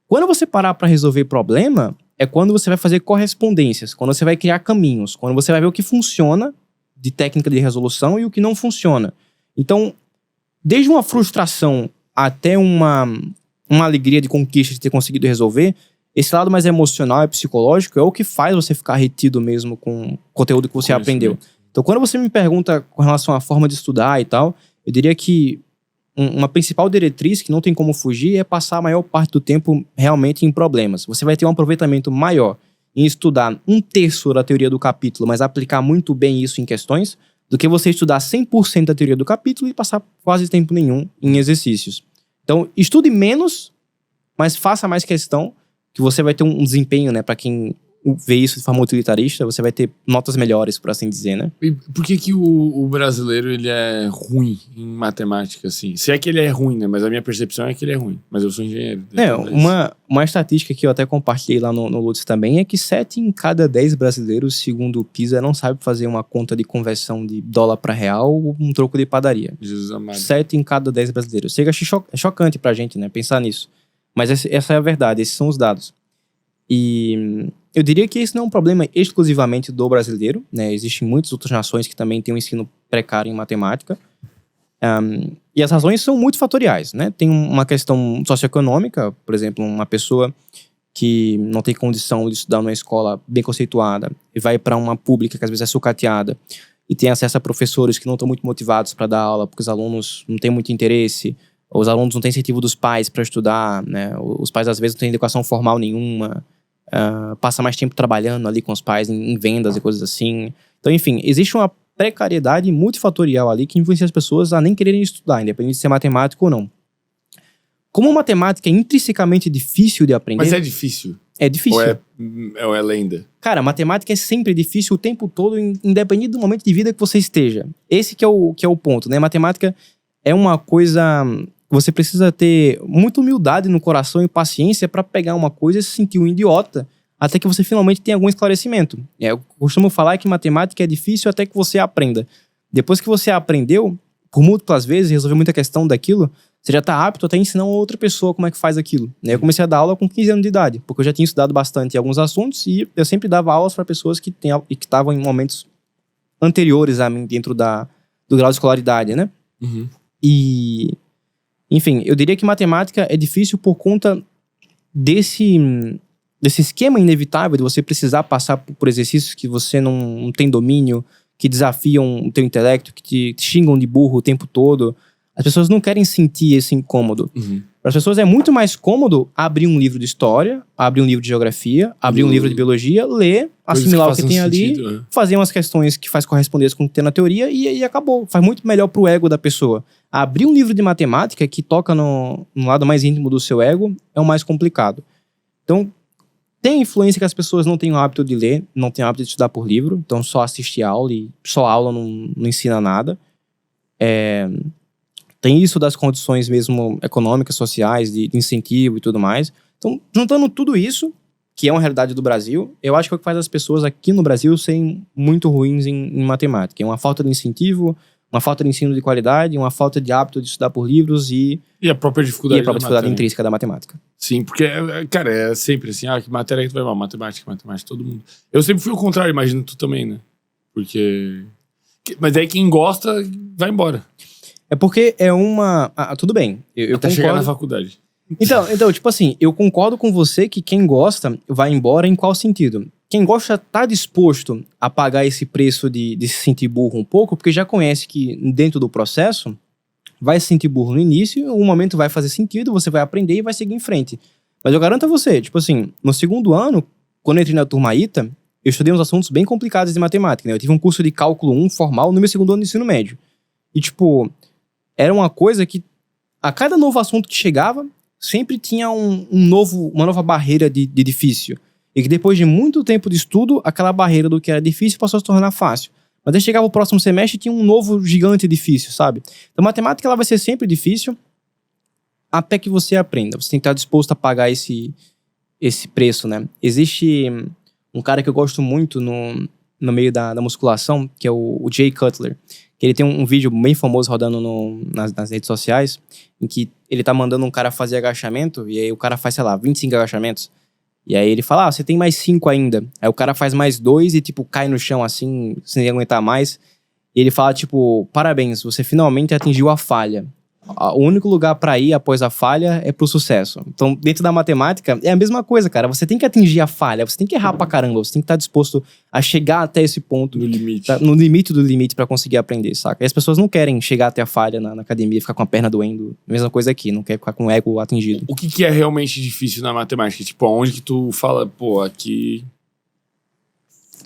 Quando você parar pra resolver problema, é quando você vai fazer correspondências, quando você vai criar caminhos, quando você vai ver o que funciona de técnica de resolução e o que não funciona. Então, desde uma frustração até uma alegria de conquista de ter conseguido resolver, esse lado mais emocional e psicológico é o que faz você ficar retido mesmo com o conteúdo que você aprendeu. Então, quando você me pergunta com relação à forma de estudar e tal, eu diria que uma principal diretriz que não tem como fugir é passar a maior parte do tempo realmente em problemas. Você vai ter um aproveitamento maior em estudar 1/3 da teoria do capítulo, mas aplicar muito bem isso em questões, do que você estudar 100% da teoria do capítulo e passar quase tempo nenhum em exercícios. Então, estude menos, mas faça mais questão, que você vai ter um desempenho, né? Pra quem vê isso de forma utilitarista, você vai ter notas melhores, por assim dizer, né? E por que o brasileiro, ele é ruim em matemática, assim? Se é que ele é ruim, né? Mas a minha percepção é que ele é ruim. Mas eu sou engenheiro. Uma estatística que eu até compartilhei lá no Lutz também é que 7 em cada 10 brasileiros, segundo o PISA, não sabe fazer uma conta de conversão de dólar para real ou um troco de padaria. Jesus amado. 7 em cada 10 brasileiros. Chega a chocante pra gente, né? Pensar nisso. Mas essa é a verdade, esses são os dados. E eu diria que esse não é um problema exclusivamente do brasileiro, né? Existem muitas outras nações que também têm um ensino precário em matemática. E as razões são multifatoriais, né? Tem uma questão socioeconômica, por exemplo, uma pessoa que não tem condição de estudar numa escola bem conceituada e vai para uma pública que às vezes é sucateada e tem acesso a professores que não estão muito motivados para dar aula porque os alunos não têm muito interesse, os alunos não têm incentivo dos pais para estudar, né? Os pais às vezes não têm educação formal nenhuma, passa mais tempo trabalhando ali com os pais em vendas e coisas assim. Então, enfim, existe uma precariedade multifatorial ali que influencia as pessoas a nem quererem estudar, independente de ser matemático ou não. Como matemática é intrinsecamente difícil de aprender... Mas é difícil? É difícil. Ou é lenda? Cara, matemática é sempre difícil o tempo todo, independente do momento de vida que você esteja. Esse que é o ponto, né? Matemática é uma coisa... Você precisa ter muita humildade no coração e paciência para pegar uma coisa e se sentir um idiota até que você finalmente tenha algum esclarecimento. Eu costumo falar que matemática é difícil até que você aprenda. Depois que você aprendeu, por múltiplas vezes, resolveu muita questão daquilo, você já está apto até a ensinar outra pessoa como é que faz aquilo. Eu comecei a dar aula com 15 anos de idade, porque eu já tinha estudado bastante em alguns assuntos e eu sempre dava aulas para pessoas que estavam em momentos anteriores a mim dentro do grau de escolaridade, né? Uhum. E... Enfim, eu diria que matemática é difícil por conta desse esquema inevitável de você precisar passar por exercícios que você não tem domínio, que desafiam o teu intelecto, que te xingam de burro o tempo todo. As pessoas não querem sentir esse incômodo. Uhum. Para as pessoas é muito mais cômodo abrir um livro de história, abrir um livro de geografia, abrir um livro de biologia, ler, assimilar o que tem ali, fazer umas questões que faz correspondência com o que tem na teoria e acabou. Faz muito melhor pro ego da pessoa. Abrir um livro de matemática que toca no lado mais íntimo do seu ego é o mais complicado. Então, tem influência que as pessoas não têm o hábito de ler, não têm o hábito de estudar por livro, então só assistir aula e só aula não ensina nada. Tem isso das condições mesmo econômicas, sociais, de incentivo e tudo mais. Então, juntando tudo isso, que é uma realidade do Brasil, eu acho que é o que faz as pessoas aqui no Brasil serem muito ruins em matemática. É uma falta de incentivo, uma falta de ensino de qualidade, uma falta de hábito de estudar por livros e a própria dificuldade, intrínseca da matemática. Sim, porque, cara, é sempre assim, que matéria que tu vai mal, matemática, todo mundo. Eu sempre fui o contrário, imagino tu também, né? Porque... Mas aí quem gosta, vai embora. É porque é uma... tudo bem, eu até concordo. Chegar na faculdade. Então, tipo assim, eu concordo com você que quem gosta vai embora em qual sentido? Quem gosta tá disposto a pagar esse preço de se sentir burro um pouco, porque já conhece que dentro do processo vai se sentir burro no início, um momento vai fazer sentido, você vai aprender e vai seguir em frente. Mas eu garanto a você, tipo assim, no segundo ano, quando eu entrei na turma ITA, eu estudei uns assuntos bem complicados de matemática, né? Eu tive um curso de cálculo 1 formal no meu segundo ano de ensino médio. E, tipo, era uma coisa que a cada novo assunto que chegava, sempre tinha uma nova barreira de difícil. E que depois de muito tempo de estudo, aquela barreira do que era difícil passou a se tornar fácil. Mas aí chegava o próximo semestre e tinha um novo gigante difícil, sabe? Então, matemática ela vai ser sempre difícil até que você aprenda. Você tem que estar disposto a pagar esse preço, né? Existe um cara que eu gosto muito no meio da musculação, que é o Jay Cutler. Que ele tem um vídeo bem famoso rodando nas redes sociais, em que ele tá mandando um cara fazer agachamento, e aí o cara faz, sei lá, 25 agachamentos. E aí ele fala, você tem mais 5 ainda. Aí o cara faz mais 2 e, tipo, cai no chão assim, sem aguentar mais. E ele fala, tipo, parabéns, você finalmente atingiu a falha. O único lugar pra ir após a falha é pro sucesso. Então, dentro da matemática, é a mesma coisa, cara. Você tem que atingir a falha, você tem que errar pra caramba, você tem que estar disposto a chegar até esse ponto. No limite. No limite do limite pra conseguir aprender, saca? E as pessoas não querem chegar até a falha na academia, ficar com a perna doendo. Mesma coisa aqui, não quer ficar com o ego atingido. O que é realmente difícil na matemática? Tipo, aonde que tu fala, pô, aqui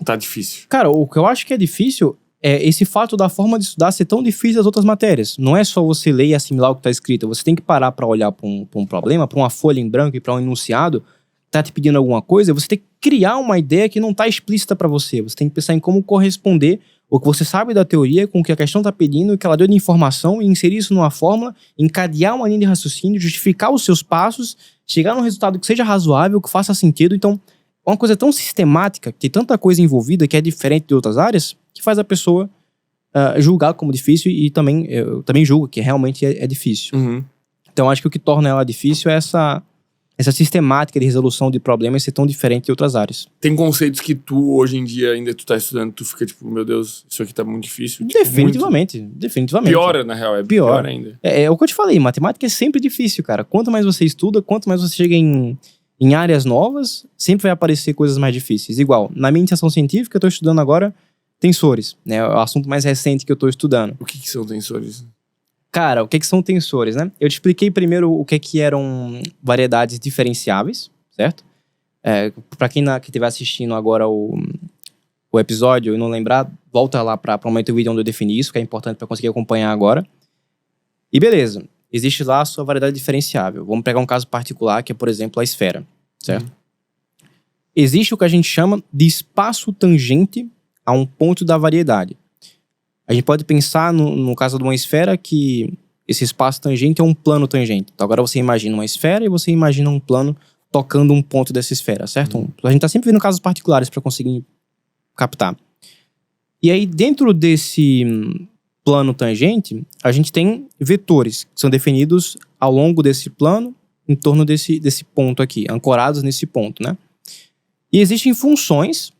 tá difícil? Cara, o que eu acho que é difícil é esse fato da forma de estudar ser tão difícil as outras matérias. Não é só você ler e assimilar o que está escrito. Você tem que parar para olhar para um problema, para uma folha em branco e para um enunciado que tá te pedindo alguma coisa. Você tem que criar uma ideia que não está explícita para você. Você tem que pensar em como corresponder o que você sabe da teoria com o que a questão está pedindo, o que ela deu de informação, e inserir isso numa fórmula, encadear uma linha de raciocínio, justificar os seus passos, chegar num resultado que seja razoável, que faça sentido. Então, é uma coisa tão sistemática, que tem tanta coisa envolvida que é diferente de outras áreas, que faz a pessoa julgar como difícil, e eu também julgo que realmente é difícil. Uhum. Então acho que o que torna ela difícil é essa sistemática de resolução de problemas ser tão diferente de outras áreas. Tem conceitos que tu, hoje em dia, ainda tu tá estudando, tu fica tipo, meu Deus, isso aqui tá muito difícil. Tipo, Definitivamente. Piora, na real, pior ainda. É o que eu te falei, matemática é sempre difícil, cara. Quanto mais você estuda, quanto mais você chega em áreas novas, sempre vai aparecer coisas mais difíceis. Igual, na minha iniciação científica, eu tô estudando agora tensores, né? É o assunto mais recente que eu tô estudando. O que são tensores? Cara, o que são tensores, né? Eu te expliquei primeiro o que eram variedades diferenciáveis, certo? Pra quem estiver assistindo agora o episódio e não lembrar, volta lá pra um momento do vídeo onde eu defini isso, que é importante pra conseguir acompanhar agora. E beleza, existe lá a sua variedade diferenciável. Vamos pegar um caso particular, que é, por exemplo, a esfera, certo? Existe o que a gente chama de espaço tangente a um ponto da variedade. A gente pode pensar, no caso de uma esfera, que esse espaço tangente é um plano tangente. Então agora você imagina uma esfera e você imagina um plano tocando um ponto dessa esfera, certo? A gente tá sempre vendo casos particulares para conseguir captar. E aí, dentro desse plano tangente, a gente tem vetores que são definidos ao longo desse plano, em torno desse ponto aqui, ancorados nesse ponto, né? E existem funções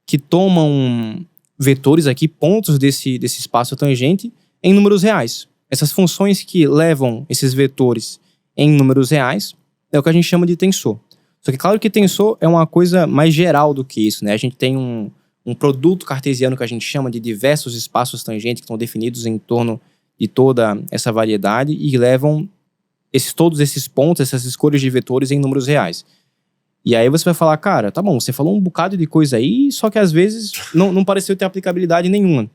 que tomam vetores aqui, pontos desse espaço tangente, em números reais. Essas funções que levam esses vetores em números reais é o que a gente chama de tensor. Só que claro que tensor é uma coisa mais geral do que isso, né? A gente tem um produto cartesiano que a gente chama de diversos espaços tangentes que estão definidos em torno de toda essa variedade e levam todos esses pontos, essas escolhas de vetores em números reais. E aí você vai falar, cara, tá bom, você falou um bocado de coisa aí, só que às vezes não pareceu ter aplicabilidade nenhuma.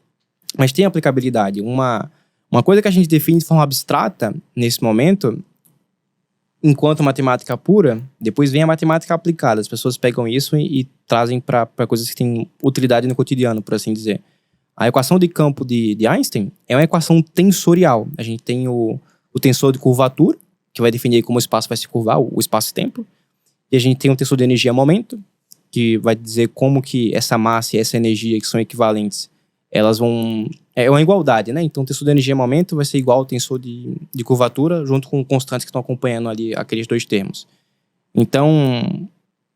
Mas tem aplicabilidade. Uma coisa que a gente define de forma abstrata, nesse momento, enquanto matemática pura, depois vem a matemática aplicada. As pessoas pegam isso e trazem para coisas que têm utilidade no cotidiano, por assim dizer. A equação de campo de Einstein é uma equação tensorial. A gente tem o tensor de curvatura, que vai definir como o espaço vai se curvar, o espaço-tempo. E a gente tem um tensor de energia-momento, que vai dizer como que essa massa e essa energia, que são equivalentes, elas vão... É uma igualdade, né? Então o tensor de energia-momento vai ser igual ao tensor de curvatura, junto com constantes que estão acompanhando ali aqueles dois termos. Então,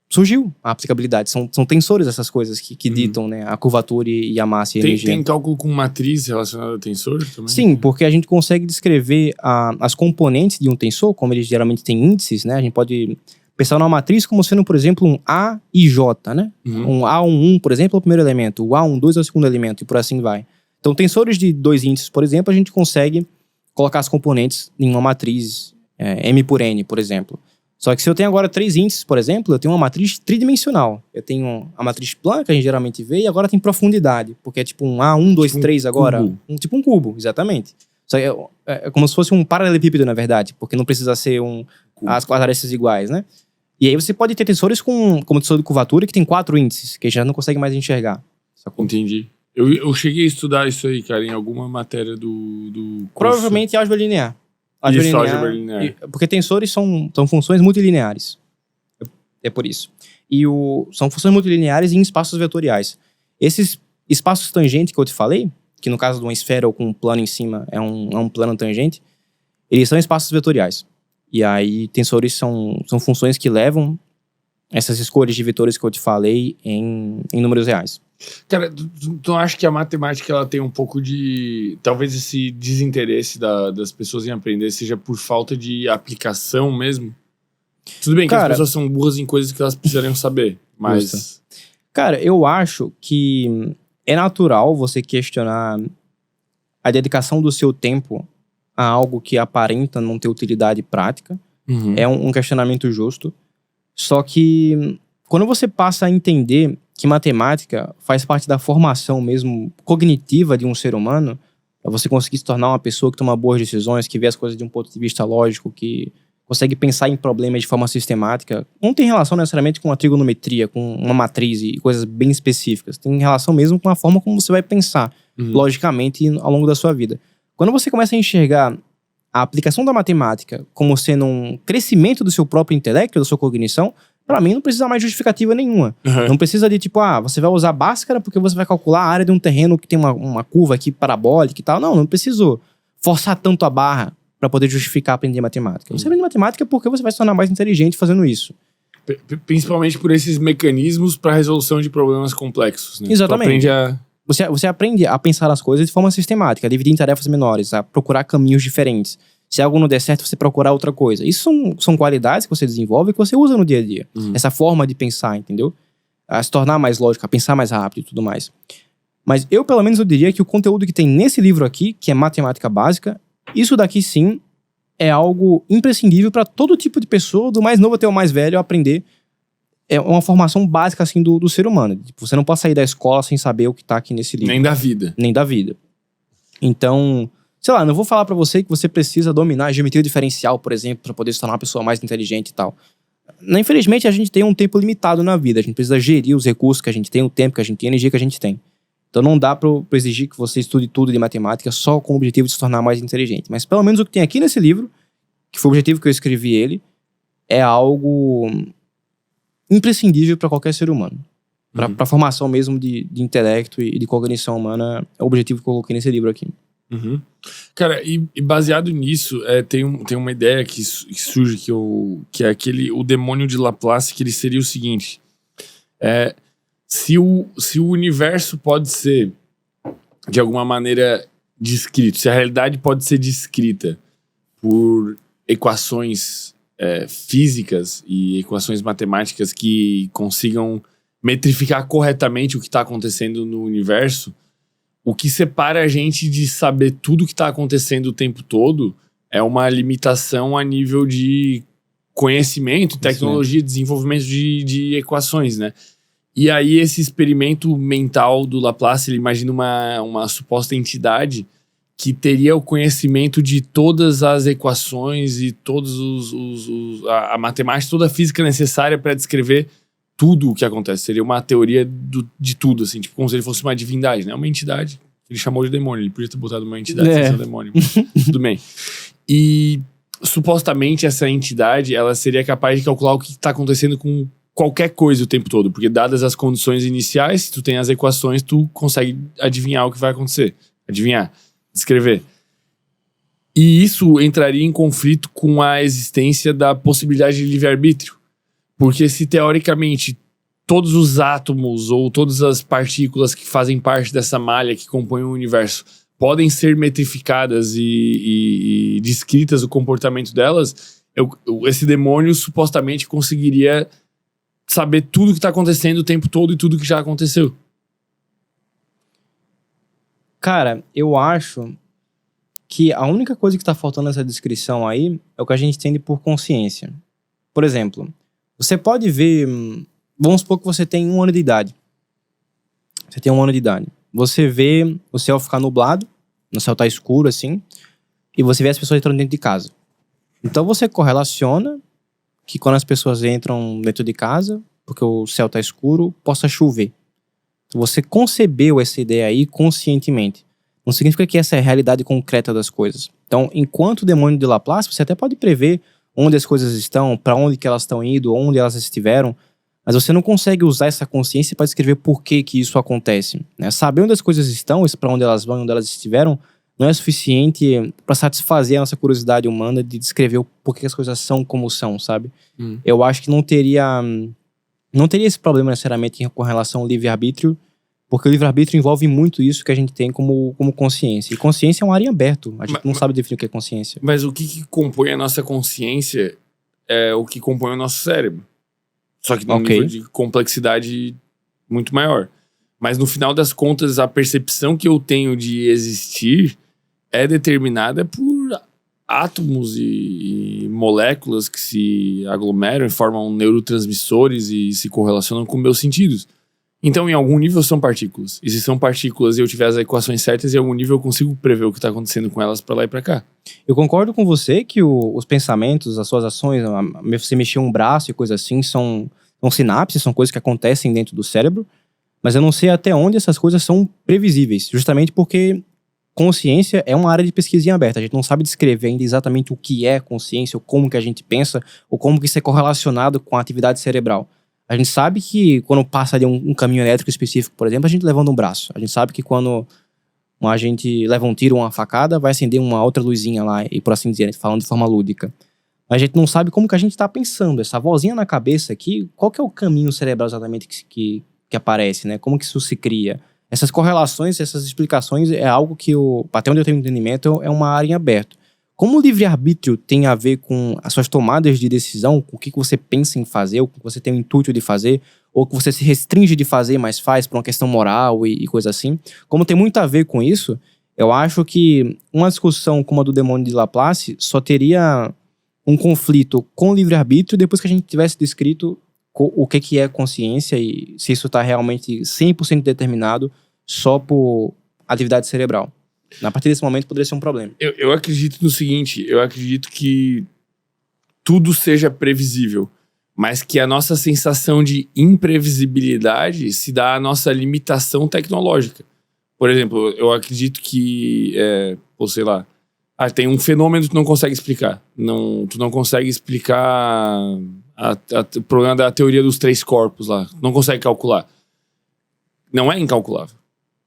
surgiu a aplicabilidade. São tensores essas coisas que ditam, né, a curvatura e a massa e a energia. Tem cálculo com matriz relacionada a tensor também? Sim, porque a gente consegue descrever as componentes de um tensor, como eles geralmente têm índices, né? A gente pode pensar numa matriz como sendo, por exemplo, um A e J, né? Um A11, por exemplo, é o primeiro elemento, o A12 é o segundo elemento, e por assim vai. Então, tensores de dois índices, por exemplo, a gente consegue colocar as componentes em uma matriz M por N, por exemplo. Só que se eu tenho agora 3 índices, por exemplo, eu tenho uma matriz tridimensional. Eu tenho a matriz plana, que a gente geralmente vê, e agora tem profundidade, porque é tipo um A1, 2, 3 agora. Tipo um cubo, exatamente. Só que é como se fosse um paralelepípedo, na verdade, porque não precisa ser as 4 arestas iguais, né? E aí você pode ter tensores como tensor de curvatura, que tem 4 índices, que já não consegue mais enxergar. Entendi. Eu cheguei a estudar isso aí, cara, em alguma matéria do curso. Provavelmente álgebra linear. Álgebra linear. Porque tensores são funções multilineares. É por isso. E são funções multilineares em espaços vetoriais. Esses espaços tangentes que eu te falei, que no caso de uma esfera ou com um plano em cima é um plano tangente, eles são espaços vetoriais. E aí tensores são funções que levam essas escolhas de vetores que eu te falei em números reais. Cara, tu não acha que a matemática ela tem um pouco de... Talvez esse desinteresse das pessoas em aprender seja por falta de aplicação mesmo? Tudo bem que as pessoas são burras em coisas que elas precisariam saber, mas... Justa. Cara, eu acho que é natural você questionar a dedicação do seu tempo a algo que aparenta não ter utilidade prática. É um questionamento justo. Só que quando você passa a entender que matemática faz parte da formação mesmo cognitiva de um ser humano, pra você conseguir se tornar uma pessoa que toma boas decisões, que vê as coisas de um ponto de vista lógico, que consegue pensar em problemas de forma sistemática, não tem relação necessariamente com a trigonometria, com uma matriz e coisas bem específicas. Tem relação mesmo com a forma como você vai pensar logicamente ao longo da sua vida. Quando você começa a enxergar a aplicação da matemática como sendo um crescimento do seu próprio intelecto, da sua cognição, pra mim não precisa mais justificativa nenhuma. Não precisa de tipo, você vai usar Bhaskara porque você vai calcular a área de um terreno que tem uma curva aqui parabólica e tal. Não precisou forçar tanto a barra pra poder justificar aprender matemática. Você aprende matemática porque você vai se tornar mais inteligente fazendo isso. Principalmente por esses mecanismos pra resolução de problemas complexos, né? Exatamente. Você aprende a pensar as coisas de forma sistemática, a dividir em tarefas menores, a procurar caminhos diferentes. Se algo não der certo, você procurar outra coisa. Isso são qualidades que você desenvolve e que você usa no dia a dia. Essa forma de pensar, entendeu? A se tornar mais lógico, a pensar mais rápido e tudo mais. Mas eu, pelo menos, eu diria que o conteúdo que tem nesse livro aqui, que é matemática básica, isso daqui sim é algo imprescindível para todo tipo de pessoa, do mais novo até o mais velho, aprender. É uma formação básica, assim, do ser humano. Tipo, você não pode sair da escola sem saber o que tá aqui nesse livro. Nem da vida. Nem da vida. Então, sei lá, não vou falar pra você que você precisa dominar a geometria diferencial, por exemplo, pra poder se tornar uma pessoa mais inteligente e tal. Infelizmente, a gente tem um tempo limitado na vida. A gente precisa gerir os recursos que a gente tem, o tempo que a gente tem, a energia que a gente tem. Então não dá pra exigir que você estude tudo de matemática só com o objetivo de se tornar mais inteligente. Mas pelo menos o que tem aqui nesse livro, que foi o objetivo que eu escrevi ele, é algo imprescindível pra qualquer ser humano. Pra formação mesmo de intelecto e de cognição humana, é o objetivo que eu coloquei nesse livro aqui. Cara, e baseado nisso, tem uma ideia que surge que é o demônio de Laplace, que ele seria o seguinte: se o universo pode ser de alguma maneira descrito, se a realidade pode ser descrita por equações físicas e equações matemáticas que consigam metrificar corretamente o que está acontecendo no universo, o que separa a gente de saber tudo o que está acontecendo o tempo todo é uma limitação a nível de conhecimento, tecnologia, desenvolvimento de equações, né? E aí esse experimento mental do Laplace, ele imagina uma suposta entidade que teria o conhecimento de todas as equações e todos a matemática, toda a física necessária para descrever tudo o que acontece. Seria uma teoria de tudo, assim, tipo, como se ele fosse uma divindade, né? Uma entidade que ele chamou de demônio. Ele podia ter botado uma entidade sem ser um demônio. Tudo bem. E supostamente essa entidade, ela seria capaz de calcular o que está acontecendo com qualquer coisa o tempo todo, porque dadas as condições iniciais, se tu tem as equações, tu consegue adivinhar o que vai acontecer. Adivinhar, descrever. E isso entraria em conflito com a existência da possibilidade de livre-arbítrio. Porque se teoricamente todos os átomos ou todas as partículas que fazem parte dessa malha que compõe o universo podem ser metrificadas e descritas o comportamento delas, esse demônio supostamente conseguiria saber tudo que está acontecendo o tempo todo e tudo que já aconteceu. Cara, eu acho que a única coisa que está faltando nessa descrição aí é o que a gente entende por consciência. Por exemplo, você pode ver... Vamos supor que você tem 1 ano de idade. Você tem 1 ano de idade. Você vê o céu ficar nublado, o céu tá escuro assim, e você vê as pessoas entrando dentro de casa. Então você correlaciona que quando as pessoas entram dentro de casa, porque o céu tá escuro, possa chover. Então você concebeu essa ideia aí conscientemente. Não significa que essa é a realidade concreta das coisas. Então, enquanto o demônio de Laplace, você até pode prever onde as coisas estão, para onde que elas estão indo, onde elas estiveram, mas você não consegue usar essa consciência para descrever por que isso acontece, né? Saber onde as coisas estão, para onde elas vão, onde elas estiveram, não é suficiente para satisfazer a nossa curiosidade humana de descrever o porquê as coisas são como são, sabe? Eu acho que não teria esse problema necessariamente com relação ao livre-arbítrio, porque o livre-arbítrio envolve muito isso que a gente tem como consciência. E consciência é um área aberta. A gente não sabe definir o que é consciência. Mas o que compõe a nossa consciência é o que compõe o nosso cérebro. Só que num nível de complexidade muito maior. Mas no final das contas, a percepção que eu tenho de existir é determinada por átomos e moléculas que se aglomeram e formam neurotransmissores e se correlacionam com meus sentidos. Então, em algum nível, são partículas. E se são partículas e eu tiver as equações certas, em algum nível eu consigo prever o que está acontecendo com elas para lá e para cá. Eu concordo com você que os pensamentos, as suas ações, você mexer um braço e coisas assim, são sinapses, são coisas que acontecem dentro do cérebro, mas eu não sei até onde essas coisas são previsíveis, justamente porque consciência é uma área de pesquisa em aberta. A gente não sabe descrever ainda exatamente o que é consciência, ou como que a gente pensa, ou como que isso é correlacionado com a atividade cerebral. A gente sabe que quando passa ali um caminho elétrico específico, por exemplo, a gente levanta um braço. A gente sabe que quando a gente leva um tiro ou uma facada, vai acender uma outra luzinha lá, e por assim dizer, falando de forma lúdica. Mas a gente não sabe como que a gente está pensando. Essa vozinha na cabeça aqui, qual que é o caminho cerebral exatamente que aparece, né? Como que isso se cria? Essas correlações, essas explicações é algo que, até onde eu tenho entendimento, é uma área em aberto. Como o livre-arbítrio tem a ver com as suas tomadas de decisão, com o que você pensa em fazer, o que você tem o intuito de fazer, ou o que você se restringe de fazer, mas faz por uma questão moral e coisa assim, como tem muito a ver com isso, eu acho que uma discussão como a do demônio de Laplace só teria um conflito com o livre-arbítrio depois que a gente tivesse descrito o que é consciência e se isso está realmente 100% determinado só por atividade cerebral. A partir desse momento poderia ser um problema. Eu acredito no seguinte, eu acredito que tudo seja previsível, mas que a nossa sensação de imprevisibilidade se dá à nossa limitação tecnológica. Por exemplo, eu acredito que, sei lá, tem um fenômeno que tu não consegue explicar. Tu não consegue explicar o problema da teoria dos 3 corpos lá. Não consegue calcular. Não é incalculável.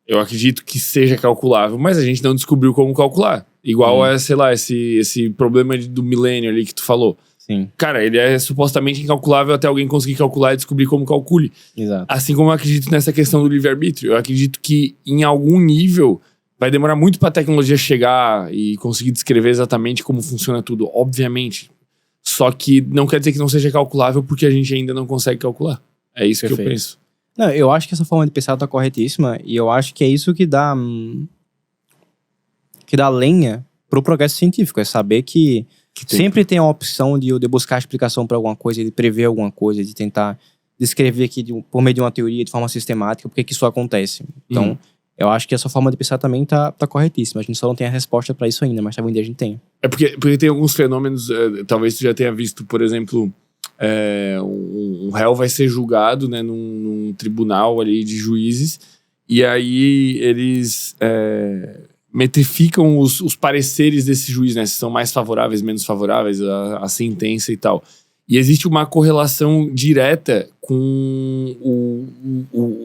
Eu acredito que seja calculável, mas a gente não descobriu como calcular. Igual a, sei lá, esse problema do milênio ali que tu falou. Sim. Cara, ele é supostamente incalculável até alguém conseguir calcular e descobrir como calcule. Exato. Assim como eu acredito nessa questão do livre-arbítrio. Eu acredito que em algum nível vai demorar muito pra tecnologia chegar e conseguir descrever exatamente como funciona tudo, obviamente. Só que não quer dizer que não seja calculável porque a gente ainda não consegue calcular. É isso que eu penso. Não, eu acho que essa forma de pensar tá corretíssima e eu acho que é isso que dá lenha pro progresso científico, é saber que sempre tem a opção de buscar explicação para alguma coisa, de prever alguma coisa, de tentar descrever aqui por meio de uma teoria de forma sistemática porque que isso acontece. Então, eu acho que essa forma de pensar também tá corretíssima. A gente só não tem a resposta para isso ainda, mas talvez um dia a gente tenha. É porque tem alguns fenômenos, talvez tu já tenha visto, por exemplo, um réu vai ser julgado, né, num tribunal ali de juízes, e aí eles metrificam os pareceres desse juiz, né, se são mais favoráveis, menos favoráveis à sentença e tal. E existe uma correlação direta com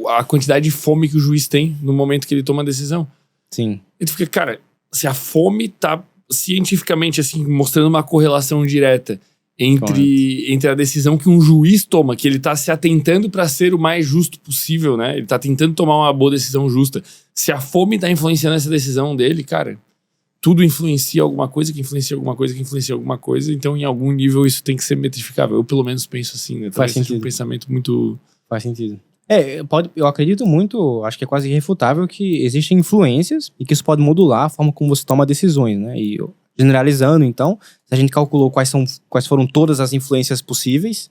a quantidade de fome que o juiz tem no momento que ele toma a decisão. Sim. E tu fica, cara, se a fome tá cientificamente assim, mostrando uma correlação direta entre a decisão que um juiz toma, que ele tá se atentando para ser o mais justo possível, né? Ele tá tentando tomar uma boa decisão justa. Se a fome tá influenciando essa decisão dele, cara, tudo influencia alguma coisa, que influencia alguma coisa, que influencia alguma coisa. Então, em algum nível, isso tem que ser metrificável. Eu, pelo menos, penso assim, né? Faz sentido. Um pensamento muito... Faz sentido. Eu acredito muito, acho que é quase irrefutável que existem influências e que isso pode modular a forma como você toma decisões, né? E generalizando, então, se a gente calculou quais foram todas as influências possíveis,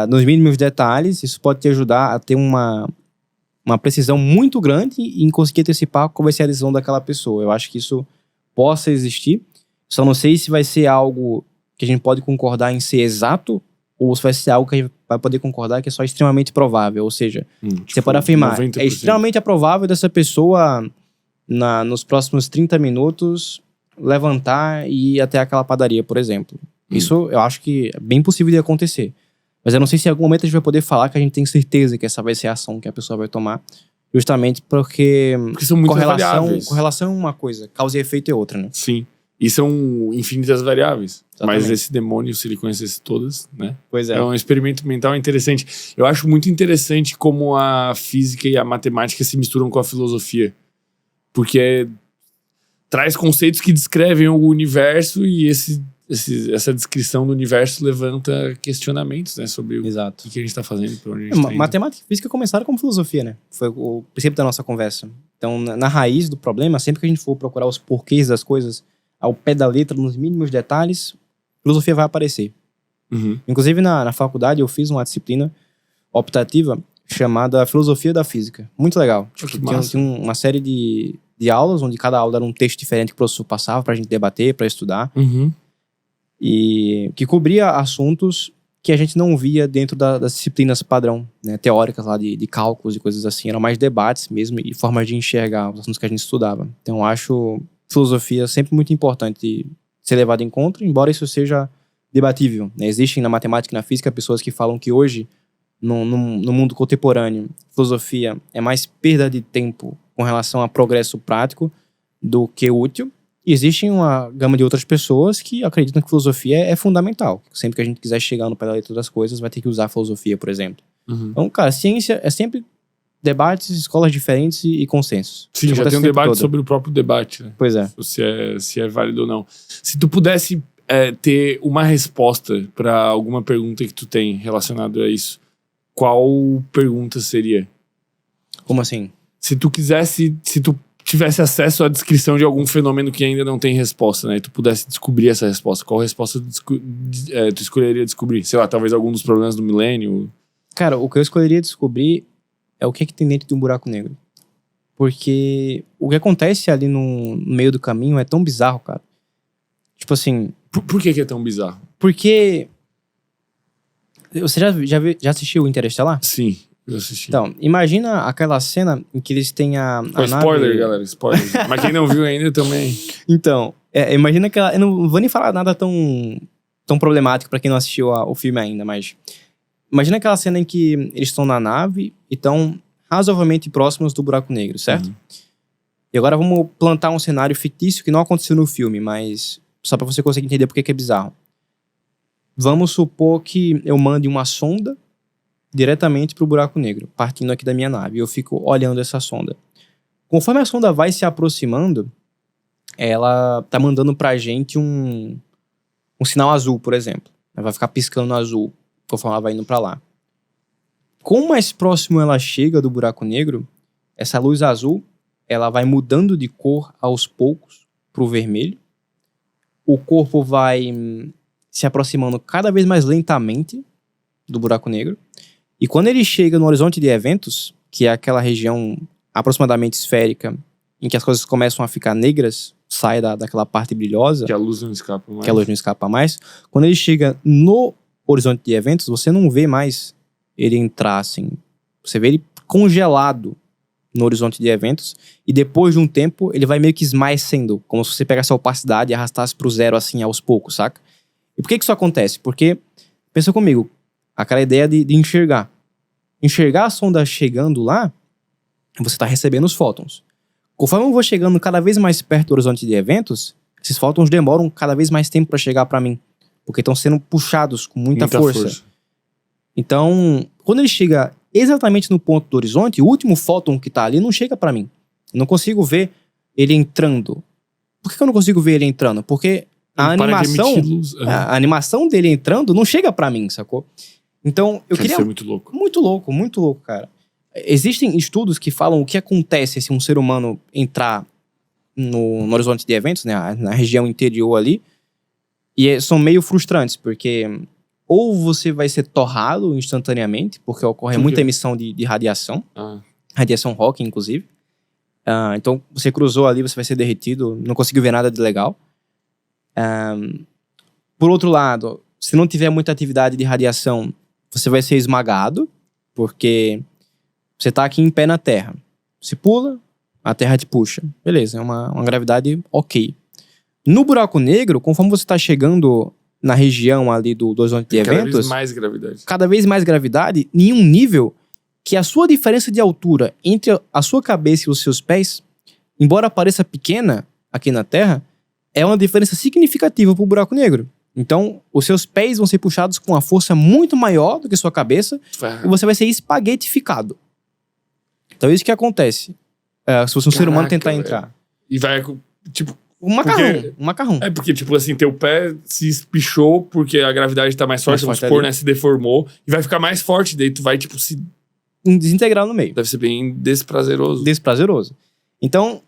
nos mínimos detalhes, isso pode te ajudar a ter uma precisão muito grande em conseguir antecipar qual vai ser a decisão daquela pessoa. Eu acho que isso possa existir, só não sei se vai ser algo que a gente pode concordar em ser exato, ou se vai ser algo que a gente vai poder concordar que é só extremamente provável. Ou seja, você pode afirmar, 90%. É extremamente provável dessa pessoa, nos próximos 30 minutos, levantar e ir até aquela padaria, por exemplo. Isso eu acho que é bem possível de acontecer. Mas eu não sei se em algum momento a gente vai poder falar que a gente tem certeza que essa vai ser a ação que a pessoa vai tomar. Justamente porque são muitas variáveis. Correlação é uma coisa, causa e efeito é outra, né? Sim. E são infinitas variáveis. Exatamente. Mas esse demônio, se ele conhecesse todas, né? Pois é. É um experimento mental interessante. Eu acho muito interessante como a física e a matemática se misturam com a filosofia. Porque traz conceitos que descrevem o universo e essa descrição do universo levanta questionamentos, né? Sobre o que a gente está fazendo, para onde a gente tá indo. Matemática e física começaram como filosofia, né? Foi o princípio da nossa conversa. Então, na raiz do problema, sempre que a gente for procurar os porquês das coisas, ao pé da letra, nos mínimos detalhes, filosofia vai aparecer. Inclusive, na faculdade, eu fiz uma disciplina optativa chamada Filosofia da Física. Muito legal. Tinha uma série de aulas, onde cada aula era um texto diferente que o professor passava pra gente debater, pra estudar. E que cobria assuntos que a gente não via dentro das disciplinas padrão, né, teóricas lá de cálculos e coisas assim. Eram mais debates mesmo e formas de enxergar os assuntos que a gente estudava. Então, eu acho filosofia sempre muito importante ser levado em conta, embora isso seja debatível, né? Existem na matemática e na física pessoas que falam que hoje, no mundo contemporâneo, filosofia é mais perda de tempo com relação a progresso prático do que útil. E existe uma gama de outras pessoas que acreditam que filosofia é fundamental. Sempre que a gente quiser chegar no pé da letra das coisas, vai ter que usar a filosofia, por exemplo. Então, cara, ciência é sempre debates, escolas diferentes e consensos. Sim, já tem um debate sobre o próprio debate, né? Pois é. Se é válido ou não. Se tu pudesse ter uma resposta para alguma pergunta que tu tem relacionado a isso, qual pergunta seria? Como assim? Se tu tivesse acesso à descrição de algum fenômeno que ainda não tem resposta, né? E tu pudesse descobrir essa resposta, qual resposta tu escolheria descobrir? Sei lá, talvez algum dos problemas do milênio? Cara, o que eu escolheria descobrir é o que tem dentro de um buraco negro. Porque o que acontece ali no meio do caminho é tão bizarro, cara. Tipo assim... Por que é tão bizarro? Porque... Você já assistiu o Interestelar? Sim, eu assisti. Então, imagina aquela cena em que eles têm a spoiler, nave... galera, spoiler. Mas quem não viu ainda também... Então, imagina aquela... Eu não vou nem falar nada tão problemático pra quem não assistiu o filme ainda, mas... Imagina aquela cena em que eles estão na nave e estão razoavelmente próximos do buraco negro, certo? E agora vamos plantar um cenário fictício que não aconteceu no filme, mas só pra você conseguir entender por que é bizarro. Vamos supor que eu mande uma sonda diretamente pro buraco negro, partindo aqui da minha nave. E eu fico olhando essa sonda. Conforme a sonda vai se aproximando, ela tá mandando pra gente um sinal azul, por exemplo. Ela vai ficar piscando no azul conforme ela vai indo pra lá. Quanto mais próximo ela chega do buraco negro, essa luz azul, ela vai mudando de cor aos poucos pro vermelho. O corpo vai se aproximando cada vez mais lentamente do buraco negro. E quando ele chega no horizonte de eventos, que é aquela região aproximadamente esférica, em que as coisas começam a ficar negras, sai daquela parte brilhosa. Que a luz não escapa mais. Que a luz não escapa mais. Quando ele chega no horizonte de eventos, você não vê mais ele entrar assim. Você vê ele congelado no horizonte de eventos. E depois de um tempo, ele vai meio que esmaecendo. Como se você pegasse a opacidade e arrastasse pro zero assim aos poucos, saca? E por que isso acontece? Porque, pensa comigo, aquela ideia de enxergar. Enxergar a sonda chegando lá, você tá recebendo os fótons. Conforme eu vou chegando cada vez mais perto do horizonte de eventos, esses fótons demoram cada vez mais tempo para chegar para mim. Porque estão sendo puxados com muita força. Então, quando ele chega exatamente no ponto do horizonte, o último fóton que tá ali não chega para mim. Eu não consigo ver ele entrando. Por que eu não consigo ver ele entrando? Porque a animação dele entrando não chega para mim, sacou? Então, eu queria... Isso é muito louco. Muito louco, cara. Existem estudos que falam o que acontece se um ser humano entrar no horizonte de eventos, né, na região interior ali, e são meio frustrantes, porque ou você vai ser torrado instantaneamente, porque ocorre muita emissão de radiação, radiação Hawking, inclusive. Então, você cruzou ali, você vai ser derretido, não conseguiu ver nada de legal. Por outro lado, se não tiver muita atividade de radiação, você vai ser esmagado, porque você tá aqui em pé na Terra. Você pula, a Terra te puxa. Beleza, é uma gravidade ok. No buraco negro, conforme você tá chegando na região ali do horizonte de eventos... Cada vez mais gravidade. Cada vez mais gravidade, em um nível que a sua diferença de altura entre a sua cabeça e os seus pés, embora pareça pequena aqui na Terra, é uma diferença significativa pro buraco negro. Então, os seus pés vão ser puxados com uma força muito maior do que a sua cabeça e você vai ser espaguetificado. Então, isso que acontece. Se fosse um ser humano tentar entrar. E vai, tipo... Um macarrão. É porque, tipo assim, teu pé se espichou porque a gravidade tá mais forte, vamos supor, né? Se deformou. E vai ficar mais forte, daí tu vai, tipo, se... desintegrar no meio. Deve ser bem desprazeroso. Desprazeroso. Então,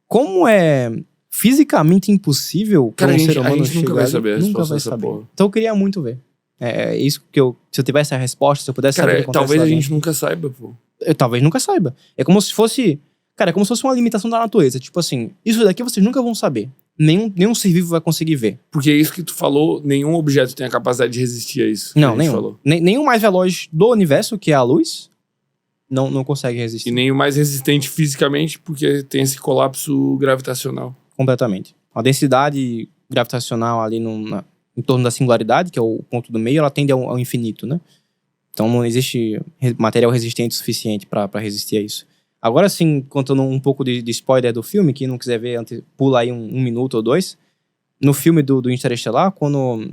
como é fisicamente impossível para um ser humano a gente nunca vai saber. Nunca vai saber. Porra. Então eu queria muito ver. É isso que se eu tivesse a resposta, se eu pudesse saber o que acontece talvez a gente nunca saiba, pô. Eu talvez nunca saiba. É como se fosse... Cara, é como se fosse uma limitação da natureza. Tipo assim, isso daqui vocês nunca vão saber. Nenhum ser vivo vai conseguir ver. Porque é isso que tu falou, nenhum objeto tem a capacidade de resistir a isso. Não, nenhum. Nem o mais veloz do universo, que é a luz, não consegue resistir. E nem o mais resistente fisicamente, porque tem esse colapso gravitacional. Completamente. A densidade gravitacional ali em torno da singularidade, que é o ponto do meio, ela tende ao infinito, né? Então não existe material resistente o suficiente para resistir a isso. Agora sim, contando um pouco de spoiler do filme, quem não quiser ver, pula aí um minuto ou dois. No filme do Interestelar, quando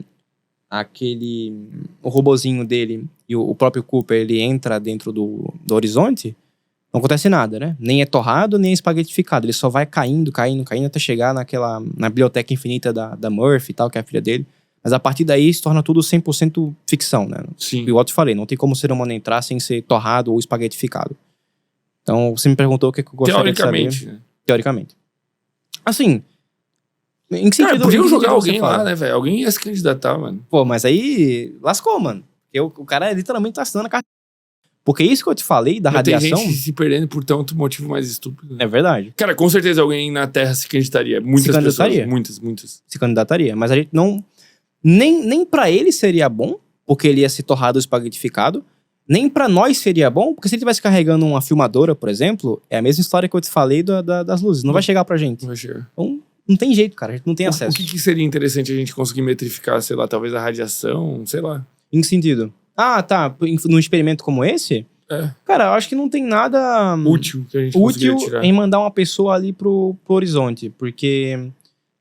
o robozinho dele e o próprio Cooper, ele entra dentro do horizonte, não acontece nada, né? Nem é torrado, nem é espaguetificado. Ele só vai caindo até chegar na biblioteca infinita da Murphy e tal, que é a filha dele. Mas a partir daí se torna tudo 100% ficção, né? Sim. Igual eu te falei, não tem como o ser humano entrar sem ser torrado ou espaguetificado. Então, você me perguntou o que eu gostaria de saber. Teoricamente, né? Teoricamente. Assim, em que sentido... Cara, podiam jogar alguém lá, né, velho? Alguém ia se candidatar, mano. Pô, mas aí lascou, mano. Porque o cara literalmente tá assinando a carta. Porque isso que eu te falei da radiação... Tem gente se perdendo por tanto motivo mais estúpido. Né? É verdade. Cara, com certeza alguém na Terra se candidataria. Muitas pessoas. Muitas. Se candidataria. Mas a gente não... Nem pra ele seria bom, porque ele ia ser torrado ou espaguetificado. Nem pra nós seria bom, porque se ele estivesse carregando uma filmadora, por exemplo, é a mesma história que eu te falei das luzes. Não vai chegar pra gente. Não vai chegar. Então, não tem jeito, cara. A gente não tem acesso. O que seria interessante a gente conseguir metrificar, sei lá, talvez a radiação, sei lá. Em que sentido? Ah, tá. Num experimento como esse? Cara, eu acho que não tem nada... útil que a gente conseguiria tirar. Em mandar uma pessoa ali pro horizonte. Porque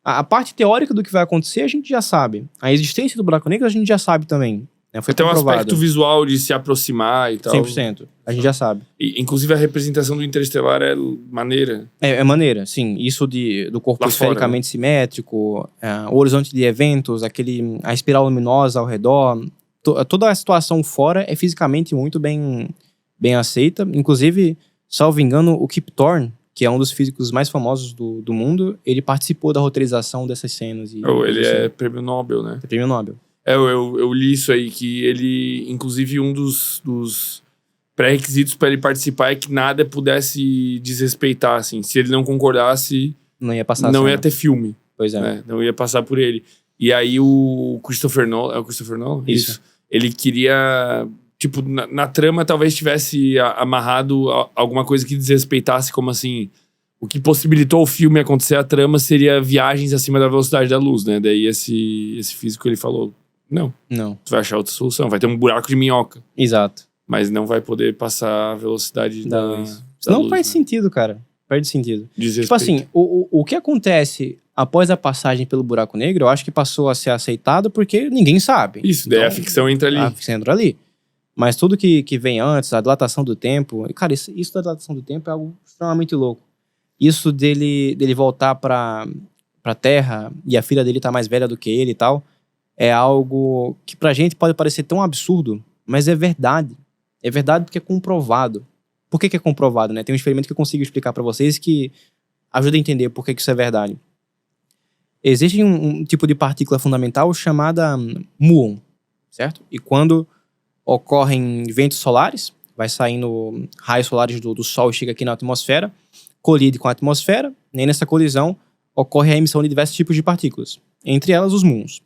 a parte teórica do que vai acontecer a gente já sabe. A existência do buraco negro a gente já sabe também. Foi tem um aspecto visual de se aproximar e tal. 100%. A gente já sabe. E, inclusive, a representação do Interestelar é maneira. É maneira, sim. Isso do corpo esfericamente simétrico, o horizonte de eventos, a espiral luminosa ao redor. Toda a situação fora é fisicamente muito bem aceita. Inclusive, salvo engano, o Kip Thorne, que é um dos físicos mais famosos do mundo, ele participou da roteirização dessas cenas. Ele é prêmio Nobel, né? É prêmio Nobel. Eu li isso aí, que ele, inclusive, um dos pré-requisitos para ele participar é que nada pudesse desrespeitar, assim. Se ele não concordasse, não ia passar. Não ia ter filme. Pois é. Né? Não ia passar por ele. E aí o Christopher Nolan... É o Christopher Nolan? Isso. Ele queria... Tipo, na trama talvez tivesse amarrado alguma coisa que desrespeitasse, como assim... O que possibilitou o filme acontecer, a trama, seria viagens acima da velocidade da luz, né? Daí esse físico, ele falou... Não. Tu vai achar outra solução. Vai ter um buraco de minhoca. Exato. Mas não vai poder passar a velocidade da luz. Não faz sentido, cara. Perde sentido. Desrespeito. Tipo assim, o que acontece após a passagem pelo buraco negro, eu acho que passou a ser aceitado porque ninguém sabe. Isso, daí a ficção entra ali. A ficção entra ali. Mas tudo que vem antes, a dilatação do tempo... Cara, isso da dilatação do tempo é algo extremamente louco. Isso dele voltar pra Terra e a filha dele tá mais velha do que ele e tal... É algo que pra gente pode parecer tão absurdo, mas é verdade. É verdade porque é comprovado. Por que é comprovado, né? Tem um experimento que eu consigo explicar para vocês que ajuda a entender por que isso é verdade. Existe um tipo de partícula fundamental chamada muon, certo? E quando ocorrem ventos solares, vai saindo raios solares do Sol e chega aqui na atmosfera, colide com a atmosfera, e nessa colisão ocorre a emissão de diversos tipos de partículas, entre elas os muons.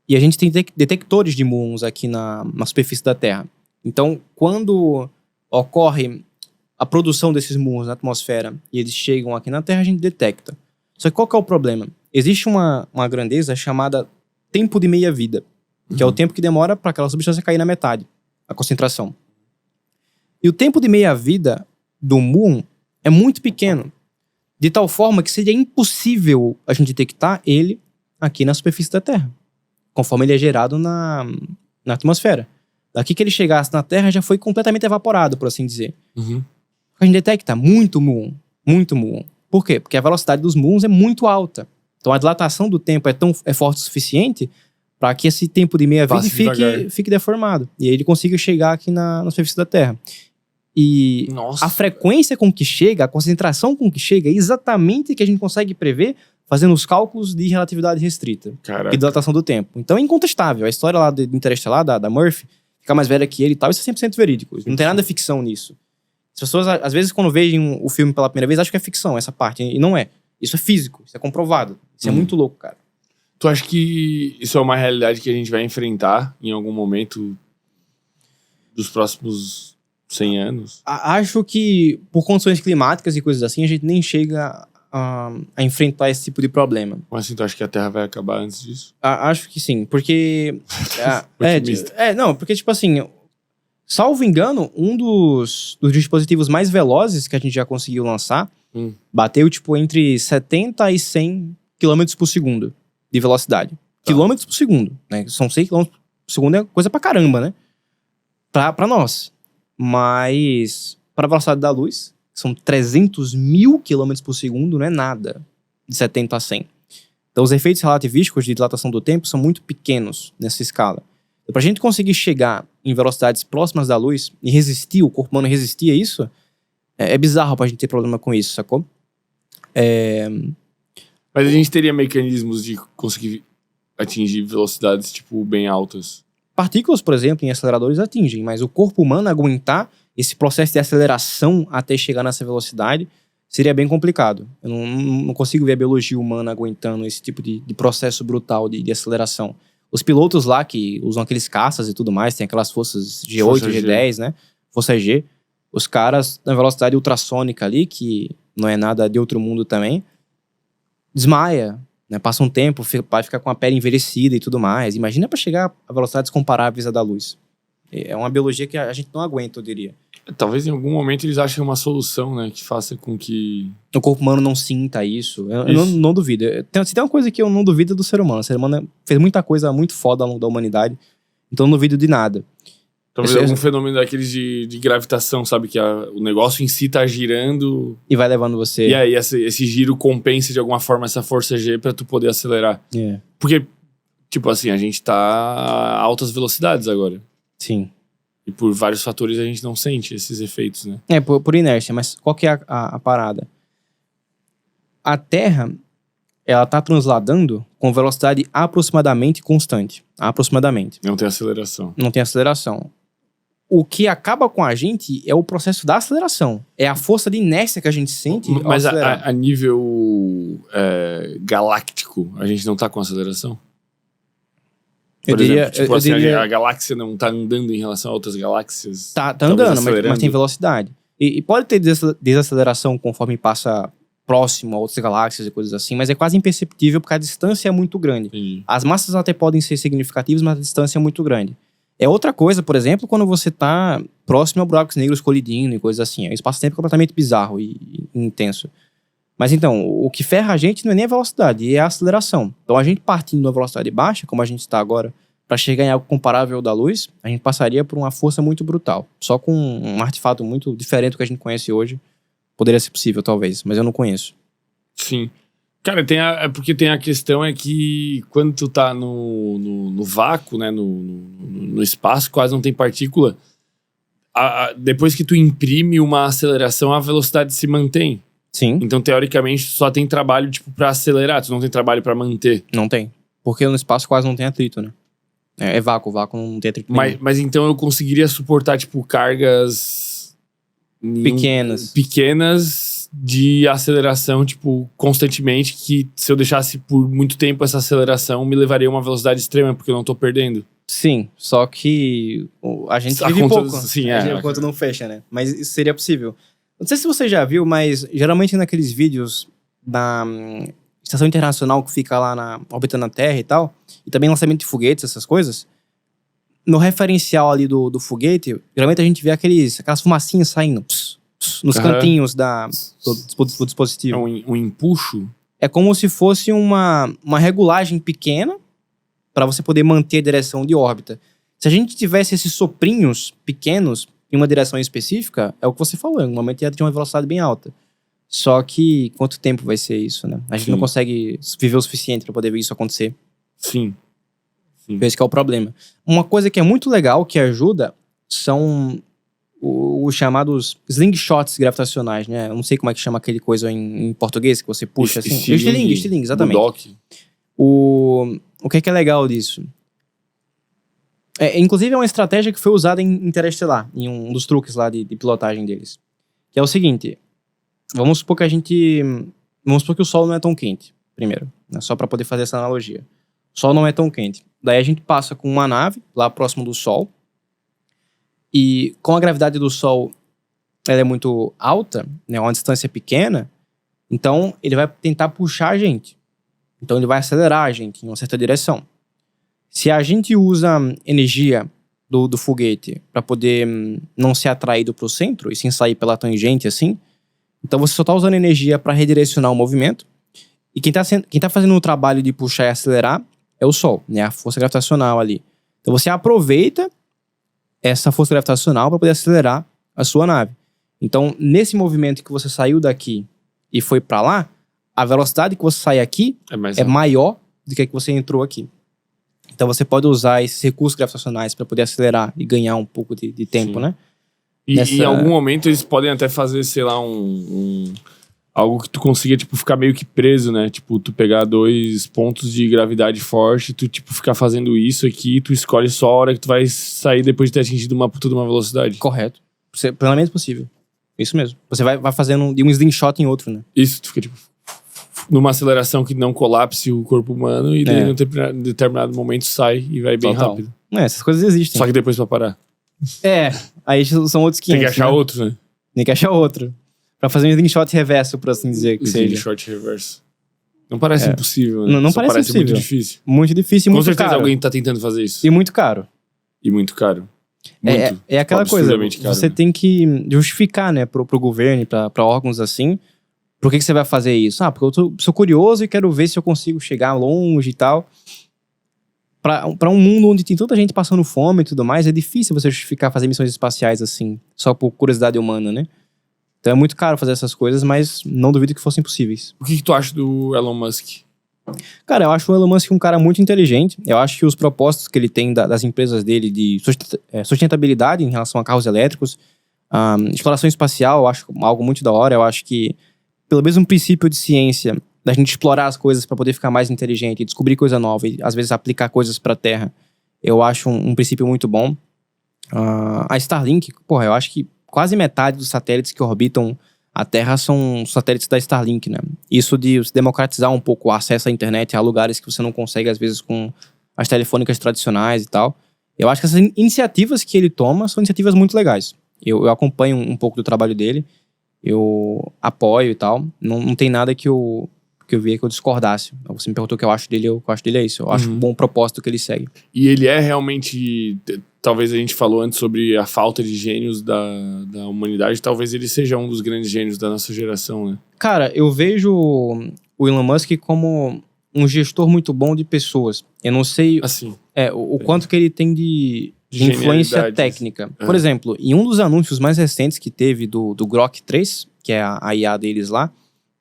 E a gente tem detectores de muons aqui na superfície da Terra. Então, quando ocorre a produção desses muons na atmosfera e eles chegam aqui na Terra, a gente detecta. Só que qual que é o problema? Existe uma grandeza chamada tempo de meia-vida, que é o tempo que demora para aquela substância cair na metade, a concentração. E o tempo de meia-vida do muon é muito pequeno, de tal forma que seria impossível a gente detectar ele aqui na superfície da Terra, conforme ele é gerado na atmosfera. Daqui que ele chegasse na Terra, já foi completamente evaporado, por assim dizer. A gente detecta muito muon, muito muon. Por quê? Porque a velocidade dos muons é muito alta. Então a dilatação do tempo é forte o suficiente para que esse tempo de meia-vida fique deformado. E aí ele consiga chegar aqui na superfície da Terra. E a frequência com que chega, a concentração com que chega, é exatamente o que a gente consegue prever fazendo os cálculos de relatividade restrita. Caraca. E dilatação do tempo. Então é incontestável. A história lá do Interestelar, da Murphy, ficar mais velha que ele e tal, isso é 100% verídico. Não tem nada de ficção nisso. As pessoas, às vezes, quando veem o filme pela primeira vez, acham que é ficção, essa parte. E não é. Isso é físico, isso é comprovado. Isso é muito louco, cara. Tu acha que isso é uma realidade que a gente vai enfrentar em algum momento dos próximos 100 anos? Acho que, por condições climáticas e coisas assim, a gente nem chega a enfrentar esse tipo de problema. Mas assim, tu acha que a Terra vai acabar antes disso? Acho que sim, porque... Otimista. Não, porque, tipo assim... Salvo engano, um dos dispositivos mais velozes que a gente já conseguiu lançar bateu, tipo, entre 70 e 100 km por segundo de velocidade. Tá. Quilômetros por segundo, né? São 100 km por segundo, é coisa pra caramba, né? Pra nós. Mas, para a velocidade da luz, são 300 mil km por segundo, não é nada de 70 a 100. Então, os efeitos relativísticos de dilatação do tempo são muito pequenos nessa escala. Então, pra gente conseguir chegar em velocidades próximas da luz e resistir, o corpo humano resistir a isso, é bizarro pra gente ter problema com isso, sacou? Mas a gente teria mecanismos de conseguir atingir velocidades, tipo, bem altas. Partículas, por exemplo, em aceleradores atingem, mas o corpo humano aguentar esse processo de aceleração até chegar nessa velocidade seria bem complicado. Eu não consigo ver a biologia humana aguentando esse tipo de processo brutal de aceleração. Os pilotos lá que usam aqueles caças e tudo mais, tem aquelas forças G8, Força G10, né? Força G. Os caras, na velocidade ultrassônica ali, que não é nada de outro mundo também, desmaia, né? Passa um tempo, pode ficar com a pele envelhecida e tudo mais. Imagina para chegar a velocidades comparáveis à da luz. É uma biologia que a gente não aguenta, eu diria. Talvez em algum momento eles achem uma solução, né? Que faça com que... O corpo humano não sinta isso. Eu não duvido. Se tem uma coisa que eu não duvido é do ser humano. O ser humano fez muita coisa muito foda ao longo da humanidade. Então eu não duvido de nada. Talvez algum fenômeno daqueles de gravitação, sabe? Que o negócio em si tá girando... E vai levando você... E aí esse giro compensa de alguma forma essa força G pra tu poder acelerar. Porque, tipo assim, a gente tá a altas velocidades agora. Sim. E por vários fatores a gente não sente esses efeitos, né? Por inércia. Mas qual que é a parada? A Terra, ela tá transladando com velocidade aproximadamente constante. Aproximadamente. Não tem aceleração. Não tem aceleração. O que acaba com a gente é o processo da aceleração. É a força de inércia que a gente sente. Mas a nível galáctico, a gente não tá com aceleração? Por exemplo, tipo assim, a galáxia não tá andando em relação a outras galáxias? Tá andando, mas tem velocidade. E pode ter desaceleração conforme passa próximo a outras galáxias e coisas assim, mas é quase imperceptível porque a distância é muito grande. Entendi. As massas até podem ser significativas, mas a distância é muito grande. É outra coisa, por exemplo, quando você tá próximo a buracos negros colidindo e coisas assim. É um espaço-tempo completamente bizarro e intenso. Mas então, o que ferra a gente não é nem a velocidade, é a aceleração. Então a gente partindo de uma velocidade baixa, como a gente está agora, para chegar em algo comparável da luz, a gente passaria por uma força muito brutal. Só com um artefato muito diferente do que a gente conhece hoje, poderia ser possível, talvez, mas eu não conheço. Sim. Cara, porque tem a questão é que quando tu tá no vácuo, né, no espaço, quase não tem partícula, depois que tu imprime uma aceleração, a velocidade se mantém. Sim. Então, teoricamente, tu só tem trabalho, tipo, pra acelerar. Tu não tem trabalho pra manter. Não tem. Porque no espaço quase não tem atrito, né? É vácuo não tem atrito nenhum. Mas então eu conseguiria suportar, tipo, cargas... Pequenas de aceleração, tipo, constantemente, que se eu deixasse por muito tempo essa aceleração, me levaria a uma velocidade extrema, porque eu não tô perdendo. Sim, só que a gente A vive conta, pouco. sim, A conta não fecha, né? Mas isso seria possível. Não sei se você já viu, mas geralmente naqueles vídeos da Estação Internacional que fica lá orbitando a Terra e tal, e também lançamento de foguetes, essas coisas, no referencial ali do foguete, geralmente a gente vê aquelas fumacinhas saindo nos cantinhos do dispositivo. É um empuxo? É como se fosse uma regulagem pequena para você poder manter a direção de órbita. Se a gente tivesse esses soprinhos pequenos em uma direção específica, é o que você falou, em um momento ia ter uma velocidade bem alta. Só que quanto tempo vai ser isso, né? A gente não consegue viver o suficiente para poder ver isso acontecer. Sim. Esse que é o problema. Uma coisa que é muito legal, que ajuda, são os chamados slingshots gravitacionais, né? Eu não sei como é que chama aquele coisa em português, que você puxa assim. Estilingue, exatamente. O que é legal disso? Inclusive é uma estratégia que foi usada em Interestelar, em um dos truques lá de pilotagem deles. Que é o seguinte, vamos supor que o Sol não é tão quente, primeiro, né? Só para poder fazer essa analogia. O Sol não é tão quente. Daí a gente passa com uma nave lá próximo do Sol, e com a gravidade do Sol, ela é muito alta, né? Uma distância pequena, então ele vai tentar puxar a gente. Então ele vai acelerar a gente em uma certa direção. Se a gente usa energia do foguete para poder não ser atraído para o centro e sim sair pela tangente assim, então você só está usando energia para redirecionar o movimento. E quem tá fazendo o trabalho de puxar e acelerar é o Sol, né? A força gravitacional ali. Então você aproveita essa força gravitacional para poder acelerar a sua nave. Então, nesse movimento que você saiu daqui e foi para lá, a velocidade que você sai aqui é maior do que a que você entrou aqui. Então você pode usar esses recursos gravitacionais para poder acelerar e ganhar um pouco de tempo, né? E em algum momento eles podem até fazer, sei lá, algo que tu consiga, tipo, ficar meio que preso, né? Tipo, tu pegar 2 pontos de gravidade forte, tu, tipo, ficar fazendo isso aqui, tu escolhe só a hora que tu vai sair depois de ter atingido uma puta de uma velocidade. Correto. Plenamente possível. Isso mesmo. Você vai fazendo de um slingshot em outro, né? Isso, tu fica, tipo, numa aceleração que não colapse o corpo humano e daí em determinado momento sai e vai bem rápido. Essas coisas existem. Só que depois pra parar. Aí são outros 500. Tem que achar outro, né? Tem que achar outro. Pra fazer um slingshot reverso, por assim dizer. Slingshot reverso. Não parece impossível, né? Não parece impossível. Muito difícil. Muito difícil e muito caro. Com certeza alguém tá tentando fazer isso. E muito caro. É aquela coisa, você tem que justificar, né, pro governo, pra órgãos assim, por que você vai fazer isso? Porque eu sou curioso e quero ver se eu consigo chegar longe e tal. Pra um mundo onde tem tanta gente passando fome e tudo mais, é difícil você justificar fazer missões espaciais assim, só por curiosidade humana, né? Então é muito caro fazer essas coisas, mas não duvido que fossem possíveis. O que tu acha do Elon Musk? Cara, eu acho o Elon Musk um cara muito inteligente. Eu acho que os propósitos que ele tem das empresas dele de sustentabilidade em relação a carros elétricos, exploração espacial, eu acho algo muito da hora. Eu acho que, pelo mesmo princípio de ciência, da gente explorar as coisas para poder ficar mais inteligente, descobrir coisa nova e, às vezes, aplicar coisas para a Terra, eu acho um princípio muito bom. A Starlink, eu acho que quase metade dos satélites que orbitam a Terra são satélites da Starlink, né? Isso de democratizar um pouco o acesso à internet a lugares que você não consegue, às vezes, com as telefônicas tradicionais e tal. Eu acho que essas iniciativas que ele toma são iniciativas muito legais. Eu acompanho um pouco do trabalho dele, eu apoio e tal. Não tem nada que eu via que eu discordasse. Você me perguntou o que eu acho dele, o que eu acho dele é isso. Eu acho um bom propósito que ele segue. E ele é realmente... Talvez a gente falou antes sobre a falta de gênios da humanidade. Talvez ele seja um dos grandes gênios da nossa geração, né? Cara, eu vejo o Elon Musk como um gestor muito bom de pessoas. Eu não sei o quanto que ele tem de influência técnica. Por exemplo, em um dos anúncios mais recentes que teve do Grok 3, que é a IA deles lá,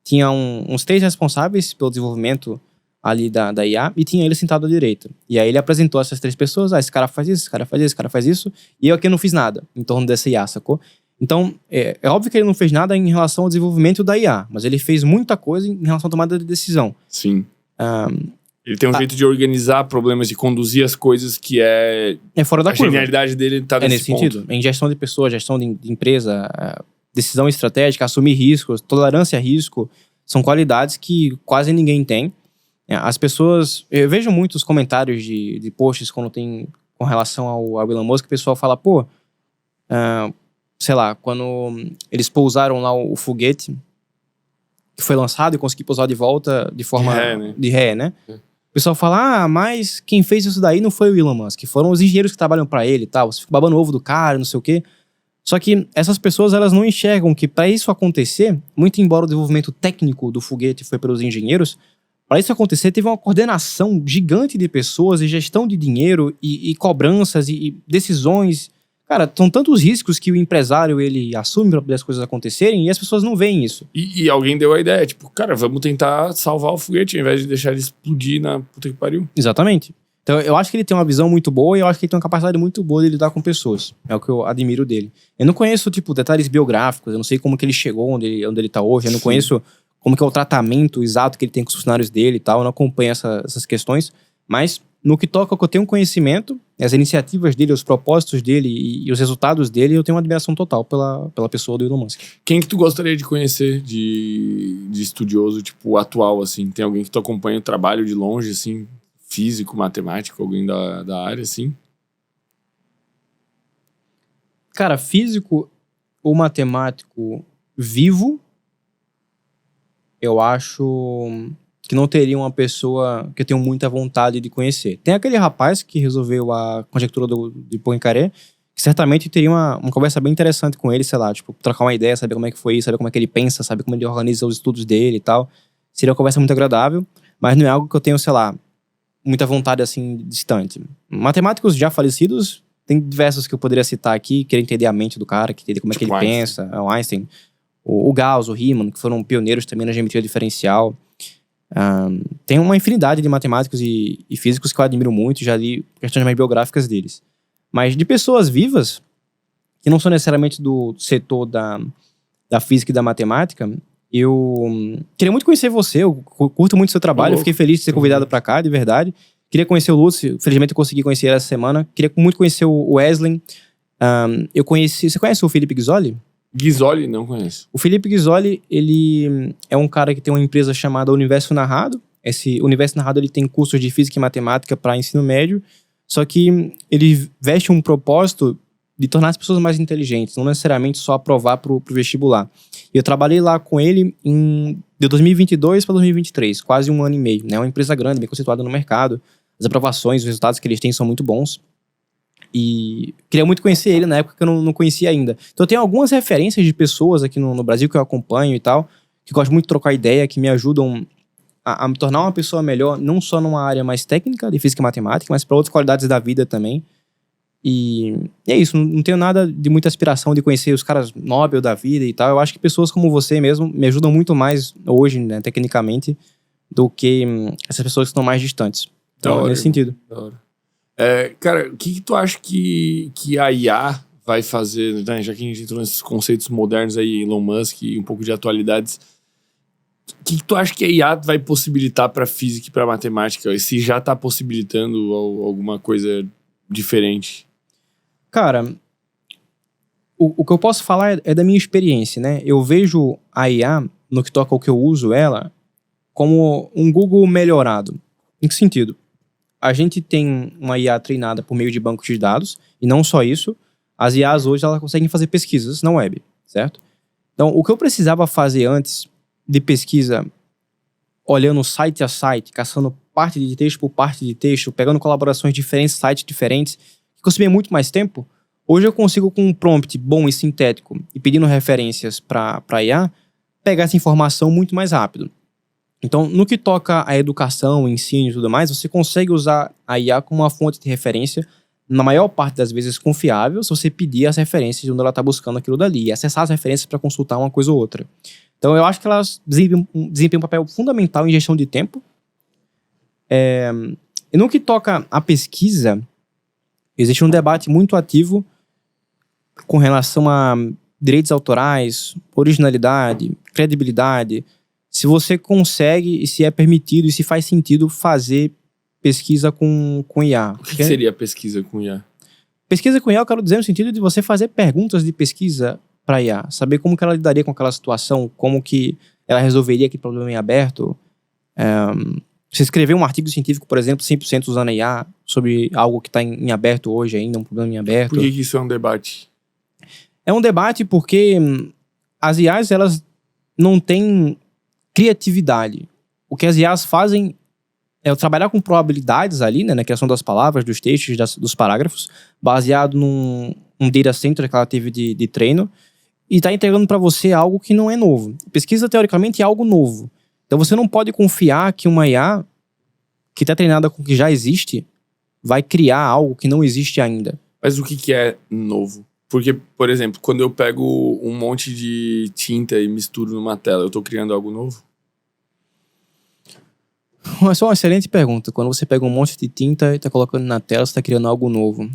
tinha uns 3 responsáveis pelo desenvolvimento ali da IA, e tinha ele sentado à direita. E aí ele apresentou essas 3 pessoas, esse cara faz isso, esse cara faz isso, esse cara faz isso, e eu aqui não fiz nada em torno dessa IA, sacou? Então, é óbvio que ele não fez nada em relação ao desenvolvimento da IA, mas ele fez muita coisa em relação à tomada de decisão. Sim. Ele tem um jeito de organizar problemas, de conduzir as coisas que é fora da curva. A genialidade dele tá nesse ponto. Sentido. Em gestão de pessoas, gestão de empresa, decisão estratégica, assumir riscos, tolerância a risco, são qualidades que quase ninguém tem. As pessoas... Eu vejo muitos comentários de posts quando tem com relação ao Elon Musk, o pessoal fala, pô, sei lá, quando eles pousaram lá o foguete que foi lançado e consegui pousar de volta de forma... De ré, né? O pessoal fala, mas quem fez isso daí não foi o Elon Musk, foram os engenheiros que trabalham pra ele e tal, você fica babando o ovo do cara, não sei o quê. Só que essas pessoas, elas não enxergam que para isso acontecer, muito embora o desenvolvimento técnico do foguete foi pelos engenheiros, para isso acontecer teve uma coordenação gigante de pessoas e gestão de dinheiro e cobranças e decisões. Cara, são tantos riscos que o empresário, ele assume para poder as coisas acontecerem e as pessoas não veem isso. E alguém deu a ideia, tipo, cara, vamos tentar salvar o foguete ao invés de deixar ele explodir na puta que pariu. Exatamente. Então eu acho que ele tem uma visão muito boa e eu acho que ele tem uma capacidade muito boa de lidar com pessoas. É o que eu admiro dele. Eu não conheço, tipo, detalhes biográficos, eu não sei como que ele chegou onde ele tá hoje, eu não conheço como que é o tratamento exato que ele tem com os funcionários dele e tal, eu não acompanho essas questões, mas no que toca ao que eu tenho conhecimento, as iniciativas dele, os propósitos dele e os resultados dele, eu tenho uma admiração total pela pessoa do Elon Musk. Quem que tu gostaria de conhecer de estudioso, tipo, atual, assim? Tem alguém que tu acompanha o trabalho de longe, assim, físico, matemático, alguém da área, assim? Cara, físico ou matemático vivo, eu acho que não teria uma pessoa que eu tenho muita vontade de conhecer. Tem aquele rapaz que resolveu a conjectura de Poincaré, que certamente teria uma conversa bem interessante com ele, sei lá, tipo, trocar uma ideia, saber como é que foi isso, saber como é que ele pensa, saber como ele organiza os estudos dele e tal. Seria uma conversa muito agradável, mas não é algo que eu tenho, sei lá, muita vontade, assim, distante. Matemáticos já falecidos, tem diversos que eu poderia citar aqui, querer entender a mente do cara, entender como é que ele pensa, o Einstein, o Gauss, o Riemann, que foram pioneiros também na geometria diferencial. Tem uma infinidade de matemáticos e físicos que eu admiro muito, já li questões mais biográficas deles. Mas de pessoas vivas, que não são necessariamente do setor da física e da matemática, eu queria muito conhecer você, eu curto muito o seu trabalho, eu fiquei feliz de ser convidado para cá, de verdade. Queria conhecer o Lúcio, felizmente eu consegui conhecer ele essa semana. Queria muito conhecer o Wesley. Você conhece o Felipe Ghisoli? Ghisoli, não conheço. O Felipe Ghisoli, ele é um cara que tem uma empresa chamada Universo Narrado. Esse Universo Narrado, ele tem cursos de física e matemática para ensino médio, só que ele veste um propósito de tornar as pessoas mais inteligentes, não necessariamente só aprovar pro vestibular. E eu trabalhei lá com ele de 2022 para 2023, quase 1 ano e meio. É uma empresa grande, bem conceituada no mercado. As aprovações, os resultados que eles têm são muito bons. E queria muito conhecer ele na época que eu não conhecia ainda. Então eu tenho algumas referências de pessoas aqui no Brasil que eu acompanho e tal, que gosto muito de trocar ideia, que me ajudam a me tornar uma pessoa melhor, não só numa área mais técnica de física e matemática, mas para outras qualidades da vida também. E é isso, não tenho nada de muita aspiração de conhecer os caras Nobel da vida e tal. Eu acho que pessoas como você mesmo me ajudam muito mais hoje, né, tecnicamente, do que essas pessoas que estão mais distantes. Então, nesse sentido. Da hora. Cara, o que tu acha que a IA vai fazer, né? Já que a gente entrou nesses conceitos modernos aí, Elon Musk e um pouco de atualidades, o que tu acha que a IA vai possibilitar para física e para matemática? E se já tá possibilitando alguma coisa diferente? Cara, o que eu posso falar é da minha experiência, né? Eu vejo a IA, no que toca ao que eu uso ela, como um Google melhorado. Em que sentido? A gente tem uma IA treinada por meio de bancos de dados, e não só isso, as IAs hoje elas conseguem fazer pesquisas na web, certo? Então, o que eu precisava fazer antes de pesquisa, olhando site a site, caçando parte de texto por parte de texto, pegando colaborações de diferentes sites diferentes, que consumia muito mais tempo, hoje eu consigo, com um prompt bom e sintético, e pedindo referências para IA, pegar essa informação muito mais rápido. Então, no que toca à educação, ensino e tudo mais, você consegue usar a IA como uma fonte de referência, na maior parte das vezes confiável, se você pedir as referências de onde ela está buscando aquilo dali, e acessar as referências para consultar uma coisa ou outra. Então, eu acho que elas desempenham um papel fundamental em gestão de tempo, E no que toca à pesquisa, existe um debate muito ativo com relação a direitos autorais, originalidade, credibilidade, se você consegue e se é permitido e se faz sentido fazer pesquisa com IA. O que seria pesquisa com IA? Pesquisa com IA eu quero dizer no sentido de você fazer perguntas de pesquisa para IA, saber como que ela lidaria com aquela situação, como que ela resolveria aquele problema em aberto. Você escrever um artigo científico, por exemplo, 100% usando a IA sobre algo que está em aberto hoje ainda, um problema em aberto. Por que isso é um debate? É um debate porque as IAs, elas não têm criatividade. O que as IAs fazem é trabalhar com probabilidades ali, né, na criação das palavras, dos textos, dos parágrafos, baseado num data center que ela teve de treino, e está entregando para você algo que não é novo. Pesquisa, teoricamente, é algo novo. Então você não pode confiar que uma IA que está treinada com o que já existe vai criar algo que não existe ainda. Mas o que é novo? Porque, por exemplo, quando eu pego um monte de tinta e misturo numa tela, eu tô criando algo novo? Essa é uma excelente pergunta. Quando você pega um monte de tinta e tá colocando na tela, você tá criando algo novo.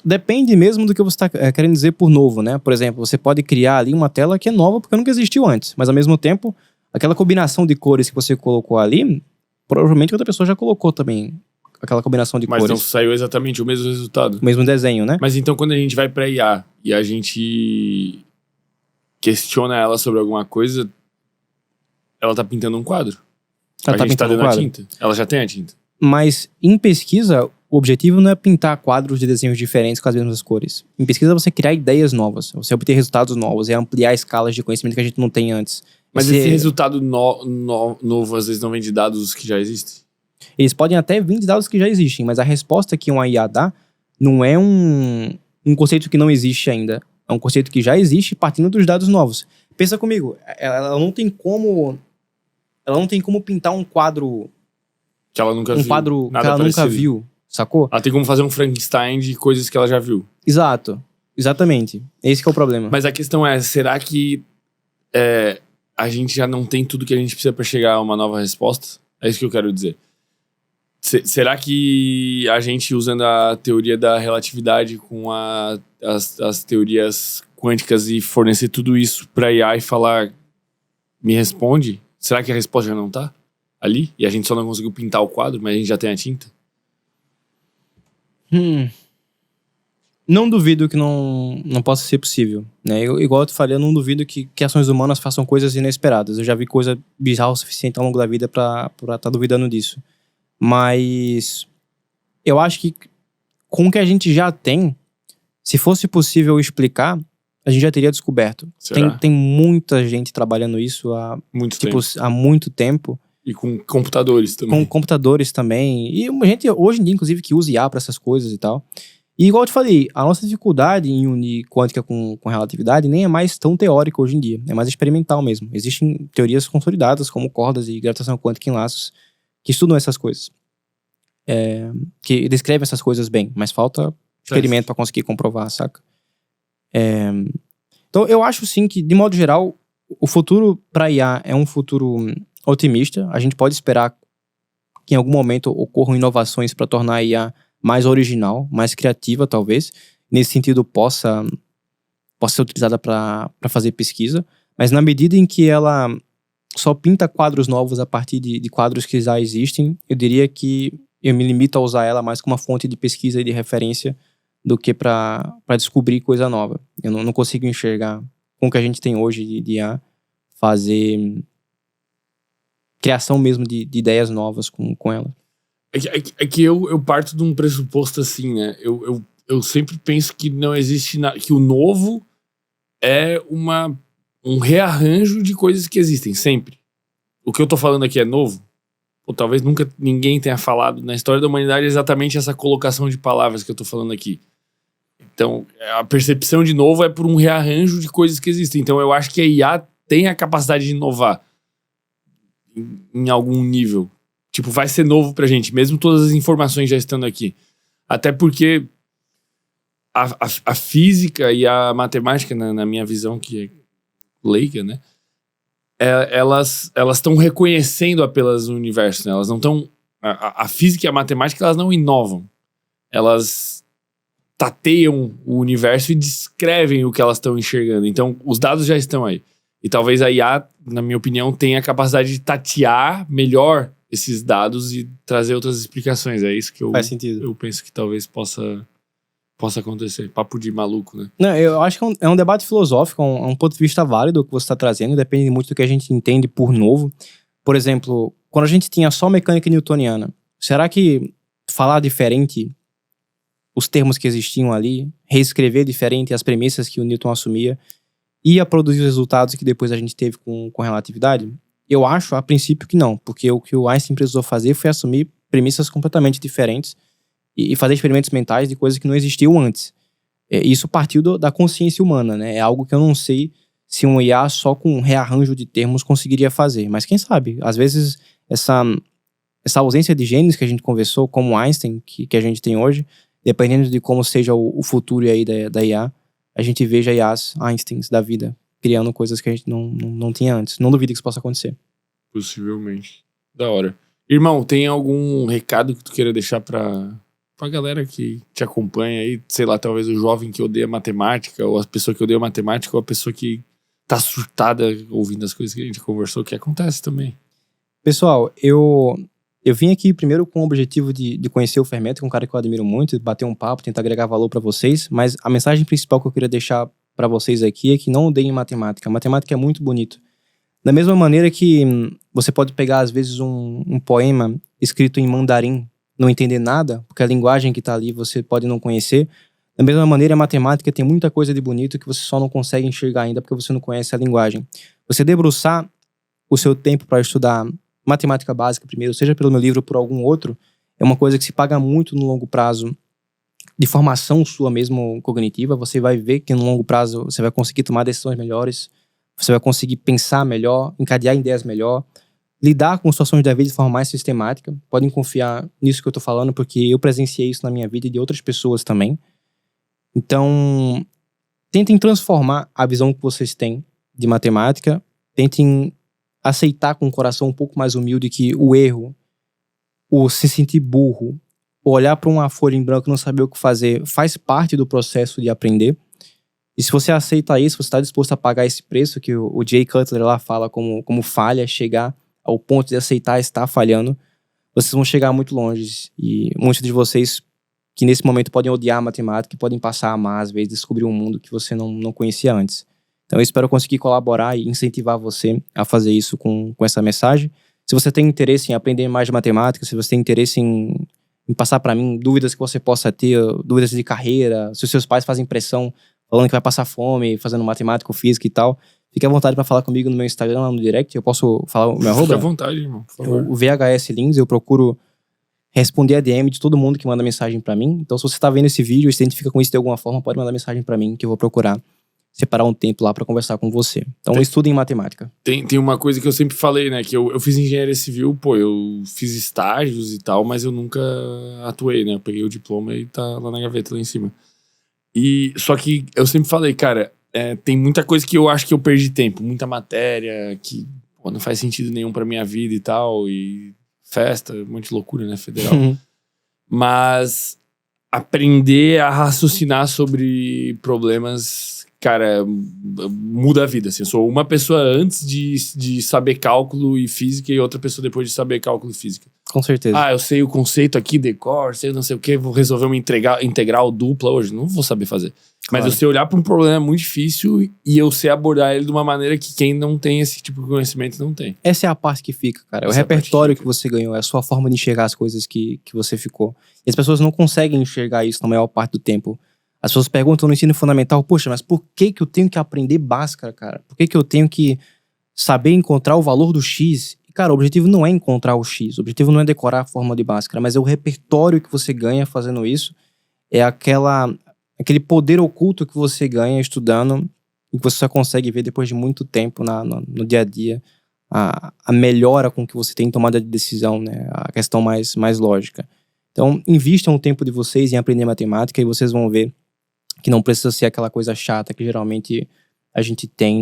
Depende mesmo do que você tá querendo dizer por novo, né? Por exemplo, você pode criar ali uma tela que é nova porque nunca existiu antes. Mas, ao mesmo tempo, aquela combinação de cores que você colocou ali, provavelmente outra pessoa já colocou também. Aquela combinação de cores. Mas não saiu exatamente o mesmo resultado. O mesmo desenho, né? Mas então quando a gente vai pra IA e a gente questiona ela sobre alguma coisa, ela tá pintando um quadro. Ela a gente tá dando a tinta. Ela já tem a tinta. Mas em pesquisa, o objetivo não é pintar quadros de desenhos diferentes com as mesmas cores. Em pesquisa, você criar ideias novas, você obter resultados novos, é ampliar escalas de conhecimento que a gente não tem antes. Mas esse resultado novo às vezes não vem de dados que já existem? Eles podem até vir de dados que já existem, mas a resposta que uma IA dá não é um conceito que não existe ainda. É um conceito que já existe partindo dos dados novos. Pensa comigo, ela não tem como pintar um quadro que ela nunca viu. Um quadro que ela nunca viu, sacou? Ela tem como fazer um Frankenstein de coisas que ela já viu. Exato, exatamente. Esse que é o problema. Mas a questão é, será que a gente já não tem tudo que a gente precisa para chegar a uma nova resposta? É isso que eu quero dizer. Será que a gente, usando a teoria da relatividade com as teorias quânticas e fornecer tudo isso pra IA e falar, me responde? Será que a resposta já não tá ali? E a gente só não conseguiu pintar o quadro, mas a gente já tem a tinta? Não duvido que não possa ser possível, né? Igual eu te falei, eu não duvido que ações humanas façam coisas inesperadas. Eu já vi coisa bizarra o suficiente ao longo da vida pra tá duvidando disso. Mas eu acho que com o que a gente já tem, se fosse possível explicar, a gente já teria descoberto. Tem muita gente trabalhando isso há muito tempo. E com computadores também. Com computadores também. E gente hoje em dia, inclusive, que usa IA para essas coisas e tal. E igual eu te falei, a nossa dificuldade em unir quântica com relatividade nem é mais tão teórica hoje em dia. É mais experimental mesmo. Existem teorias consolidadas, como cordas e gravitação quântica em laços, que estudam essas coisas. Que descrevem essas coisas bem. Mas falta experimento para conseguir comprovar, saca? Então eu acho sim que, de modo geral, o futuro para IA é um futuro otimista. A gente pode esperar que em algum momento ocorram inovações para tornar a IA mais original, mais criativa talvez. Nesse sentido possa ser utilizada para fazer pesquisa. Mas na medida em que ela só pinta quadros novos a partir de quadros que já existem, eu diria que eu me limito a usar ela mais como uma fonte de pesquisa e de referência do que para descobrir coisa nova. Eu não consigo enxergar com o que a gente tem hoje de IA fazer criação mesmo de ideias novas com ela. É que eu parto de um pressuposto assim, né? Eu sempre penso que não existe que o novo é um rearranjo de coisas que existem, sempre. O que eu tô falando aqui é novo? Ou talvez nunca ninguém tenha falado na história da humanidade exatamente essa colocação de palavras que eu tô falando aqui. Então, a percepção de novo é por um rearranjo de coisas que existem. Então, eu acho que a IA tem a capacidade de inovar em algum nível. Tipo, vai ser novo pra gente, mesmo todas as informações já estando aqui. Até porque a física e a matemática, na minha visão, que é leiga, né? Elas estão reconhecendo apenas o universo, né? Elas não estão A física e a matemática, elas não inovam. Elas tateiam o universo e descrevem o que elas estão enxergando. Então, os dados já estão aí. E talvez a IA, na minha opinião, tenha a capacidade de tatear melhor esses dados e trazer outras explicações. É isso que Faz sentido. Eu penso que talvez possa acontecer. Papo de maluco, né? Não, eu acho que é um debate filosófico, é um ponto de vista válido que você está trazendo, depende muito do que a gente entende por novo. Por exemplo, quando a gente tinha só mecânica newtoniana, será que falar diferente os termos que existiam ali, reescrever diferente as premissas que o Newton assumia, ia produzir os resultados que depois a gente teve com relatividade? Eu acho, a princípio, que não, porque o que o Einstein precisou fazer foi assumir premissas completamente diferentes e fazer experimentos mentais de coisas que não existiam antes. Isso partiu da consciência humana, né? É algo que eu não sei se um IA só com um rearranjo de termos conseguiria fazer, mas quem sabe? Às vezes, essa ausência de gênios que a gente conversou, como Einstein, que a gente tem hoje, dependendo de como seja o futuro aí da IA, a gente veja IAs Einsteins da vida, criando coisas que a gente não tinha antes. Não duvido que isso possa acontecer. Possivelmente. Da hora. Irmão, tem algum recado que tu queira deixar pra galera que te acompanha aí? Sei lá, talvez o jovem que odeia matemática, ou a pessoa que odeia matemática, ou a pessoa que tá surtada ouvindo as coisas que a gente conversou, que acontece também. Pessoal, eu vim aqui primeiro com o objetivo de conhecer o Fermento, que é um cara que eu admiro muito, bater um papo, tentar agregar valor pra vocês, mas a mensagem principal que eu queria deixar pra vocês aqui é que não odeiem matemática. A matemática é muito bonito. Da mesma maneira que você pode pegar, às vezes, um poema escrito em mandarim, não entender nada, porque a linguagem que tá ali você pode não conhecer. Da mesma maneira, a matemática tem muita coisa de bonito que você só não consegue enxergar ainda porque você não conhece a linguagem. Você debruçar o seu tempo para estudar matemática básica primeiro, seja pelo meu livro ou por algum outro, é uma coisa que se paga muito no longo prazo de formação sua mesmo cognitiva. Você vai ver que no longo prazo você vai conseguir tomar decisões melhores, você vai conseguir pensar melhor, encadear ideias melhor, lidar com situações da vida de forma mais sistemática. Podem confiar nisso que eu tô falando, porque eu presenciei isso na minha vida e de outras pessoas também. Então, tentem transformar a visão que vocês têm de matemática, tentem aceitar com o coração um pouco mais humilde que o erro, o se sentir burro, o olhar para uma folha em branco e não saber o que fazer, faz parte do processo de aprender. E se você aceita isso, você está disposto a pagar esse preço que o Jay Cutler lá fala como falha, chegar ao ponto de aceitar estar falhando, vocês vão chegar muito longe. E muitos de vocês que nesse momento podem odiar a matemática, podem passar a amar, às vezes, descobrir um mundo que você não conhecia antes. Então eu espero conseguir colaborar e incentivar você a fazer isso com essa mensagem. Se você tem interesse em aprender mais de matemática, se você tem interesse em passar para mim dúvidas que você possa ter, dúvidas de carreira, se os seus pais fazem pressão falando que vai passar fome, fazendo matemática ou física e tal, fique à vontade para falar comigo no meu Instagram, lá no direct. Eu posso falar o meu arroba? Fique à vontade, irmão, por favor. O VHS Lins, eu procuro responder a DM de todo mundo que manda mensagem para mim. Então, se você tá vendo esse vídeo e se identifica com isso de alguma forma, pode mandar mensagem para mim, que eu vou procurar separar um tempo lá para conversar com você. Então, estudem matemática. Tem uma coisa que eu sempre falei, né? Que eu fiz engenharia civil, pô, eu fiz estágios e tal, mas eu nunca atuei, né? Eu peguei o diploma e tá lá na gaveta, lá em cima. Só que eu sempre falei, cara, tem muita coisa que eu acho que eu perdi tempo. Muita matéria que não faz sentido nenhum pra minha vida e tal. E festa, um monte de loucura, né? Federal. Mas aprender a raciocinar sobre problemas, cara, muda a vida. Assim, eu sou uma pessoa antes de saber cálculo e física e outra pessoa depois de saber cálculo e física. Com certeza. Eu sei o conceito aqui, decor, sei não sei o que, vou resolver uma integral dupla hoje. Não vou saber fazer. Claro. Mas eu sei olhar para um problema muito difícil e eu sei abordar ele de uma maneira que quem não tem esse tipo de conhecimento não tem. Essa é a parte que fica, cara. Essa é o repertório que você ganhou, é a sua forma de enxergar as coisas que você ficou. E as pessoas não conseguem enxergar isso na maior parte do tempo. As pessoas perguntam no ensino fundamental, poxa, mas por que eu tenho que aprender Bhaskara, cara? Por que eu tenho que saber encontrar o valor do X? Cara, o objetivo não é encontrar o X, o objetivo não é decorar a fórmula de Bhaskara, mas é o repertório que você ganha fazendo isso, é aquele poder oculto que você ganha estudando e que você só consegue ver depois de muito tempo no dia a dia, a melhora com que você tem tomada de decisão, né? A questão mais lógica. Então, invistam o tempo de vocês em aprender matemática e vocês vão ver que não precisa ser aquela coisa chata que geralmente a gente tem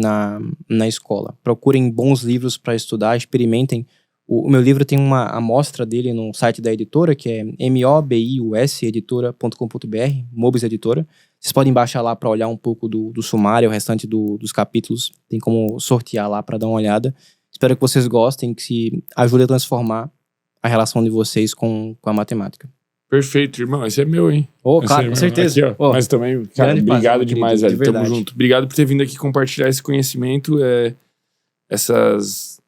na escola. Procurem bons livros para estudar, experimentem O meu livro tem uma amostra dele no site da editora, que é mobiuseditora.com.br, Mobis Editora. Vocês podem baixar lá para olhar um pouco do sumário, o restante dos capítulos. Tem como sortear lá para dar uma olhada. Espero que vocês gostem, que se ajude a transformar a relação de vocês com a matemática. Perfeito, irmão. Esse é meu, hein? Claro, com certeza. Aqui, mas também, cara, obrigado demais, velho. Tamo junto. Obrigado por ter vindo aqui compartilhar esse conhecimento, essas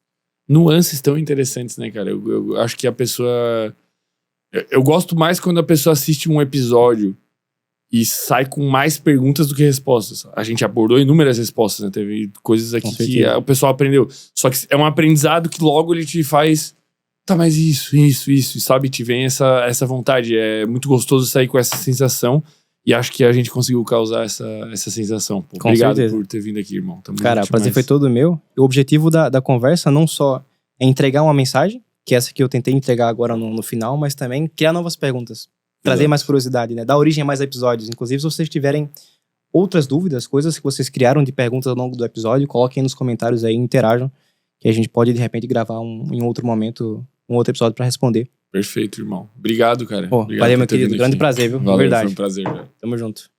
nuances tão interessantes, né, cara? Eu acho que a pessoa... Eu gosto mais quando a pessoa assiste um episódio e sai com mais perguntas do que respostas. A gente abordou inúmeras respostas, né? Teve coisas aqui que o pessoal aprendeu. Só que é um aprendizado que logo ele te faz... Tá, mas isso, e sabe? Te vem essa vontade. É muito gostoso sair com essa sensação. E acho que a gente conseguiu causar essa sensação. Pô, obrigado por ter vindo aqui, irmão. Cara, o prazer foi todo meu. O objetivo da conversa não só é entregar uma mensagem, que é essa que eu tentei entregar agora no final, mas também criar novas perguntas. Trazer mais curiosidade, né? Dar origem a mais episódios. Inclusive, se vocês tiverem outras dúvidas, coisas que vocês criaram de perguntas ao longo do episódio, coloquem nos comentários aí, interajam, que a gente pode, de repente, gravar em outro momento, um outro episódio pra responder. Perfeito, irmão. Obrigado, cara. Valeu, meu querido. Grande prazer, viu? Valeu, Verdade. Foi um prazer, velho. Tamo junto.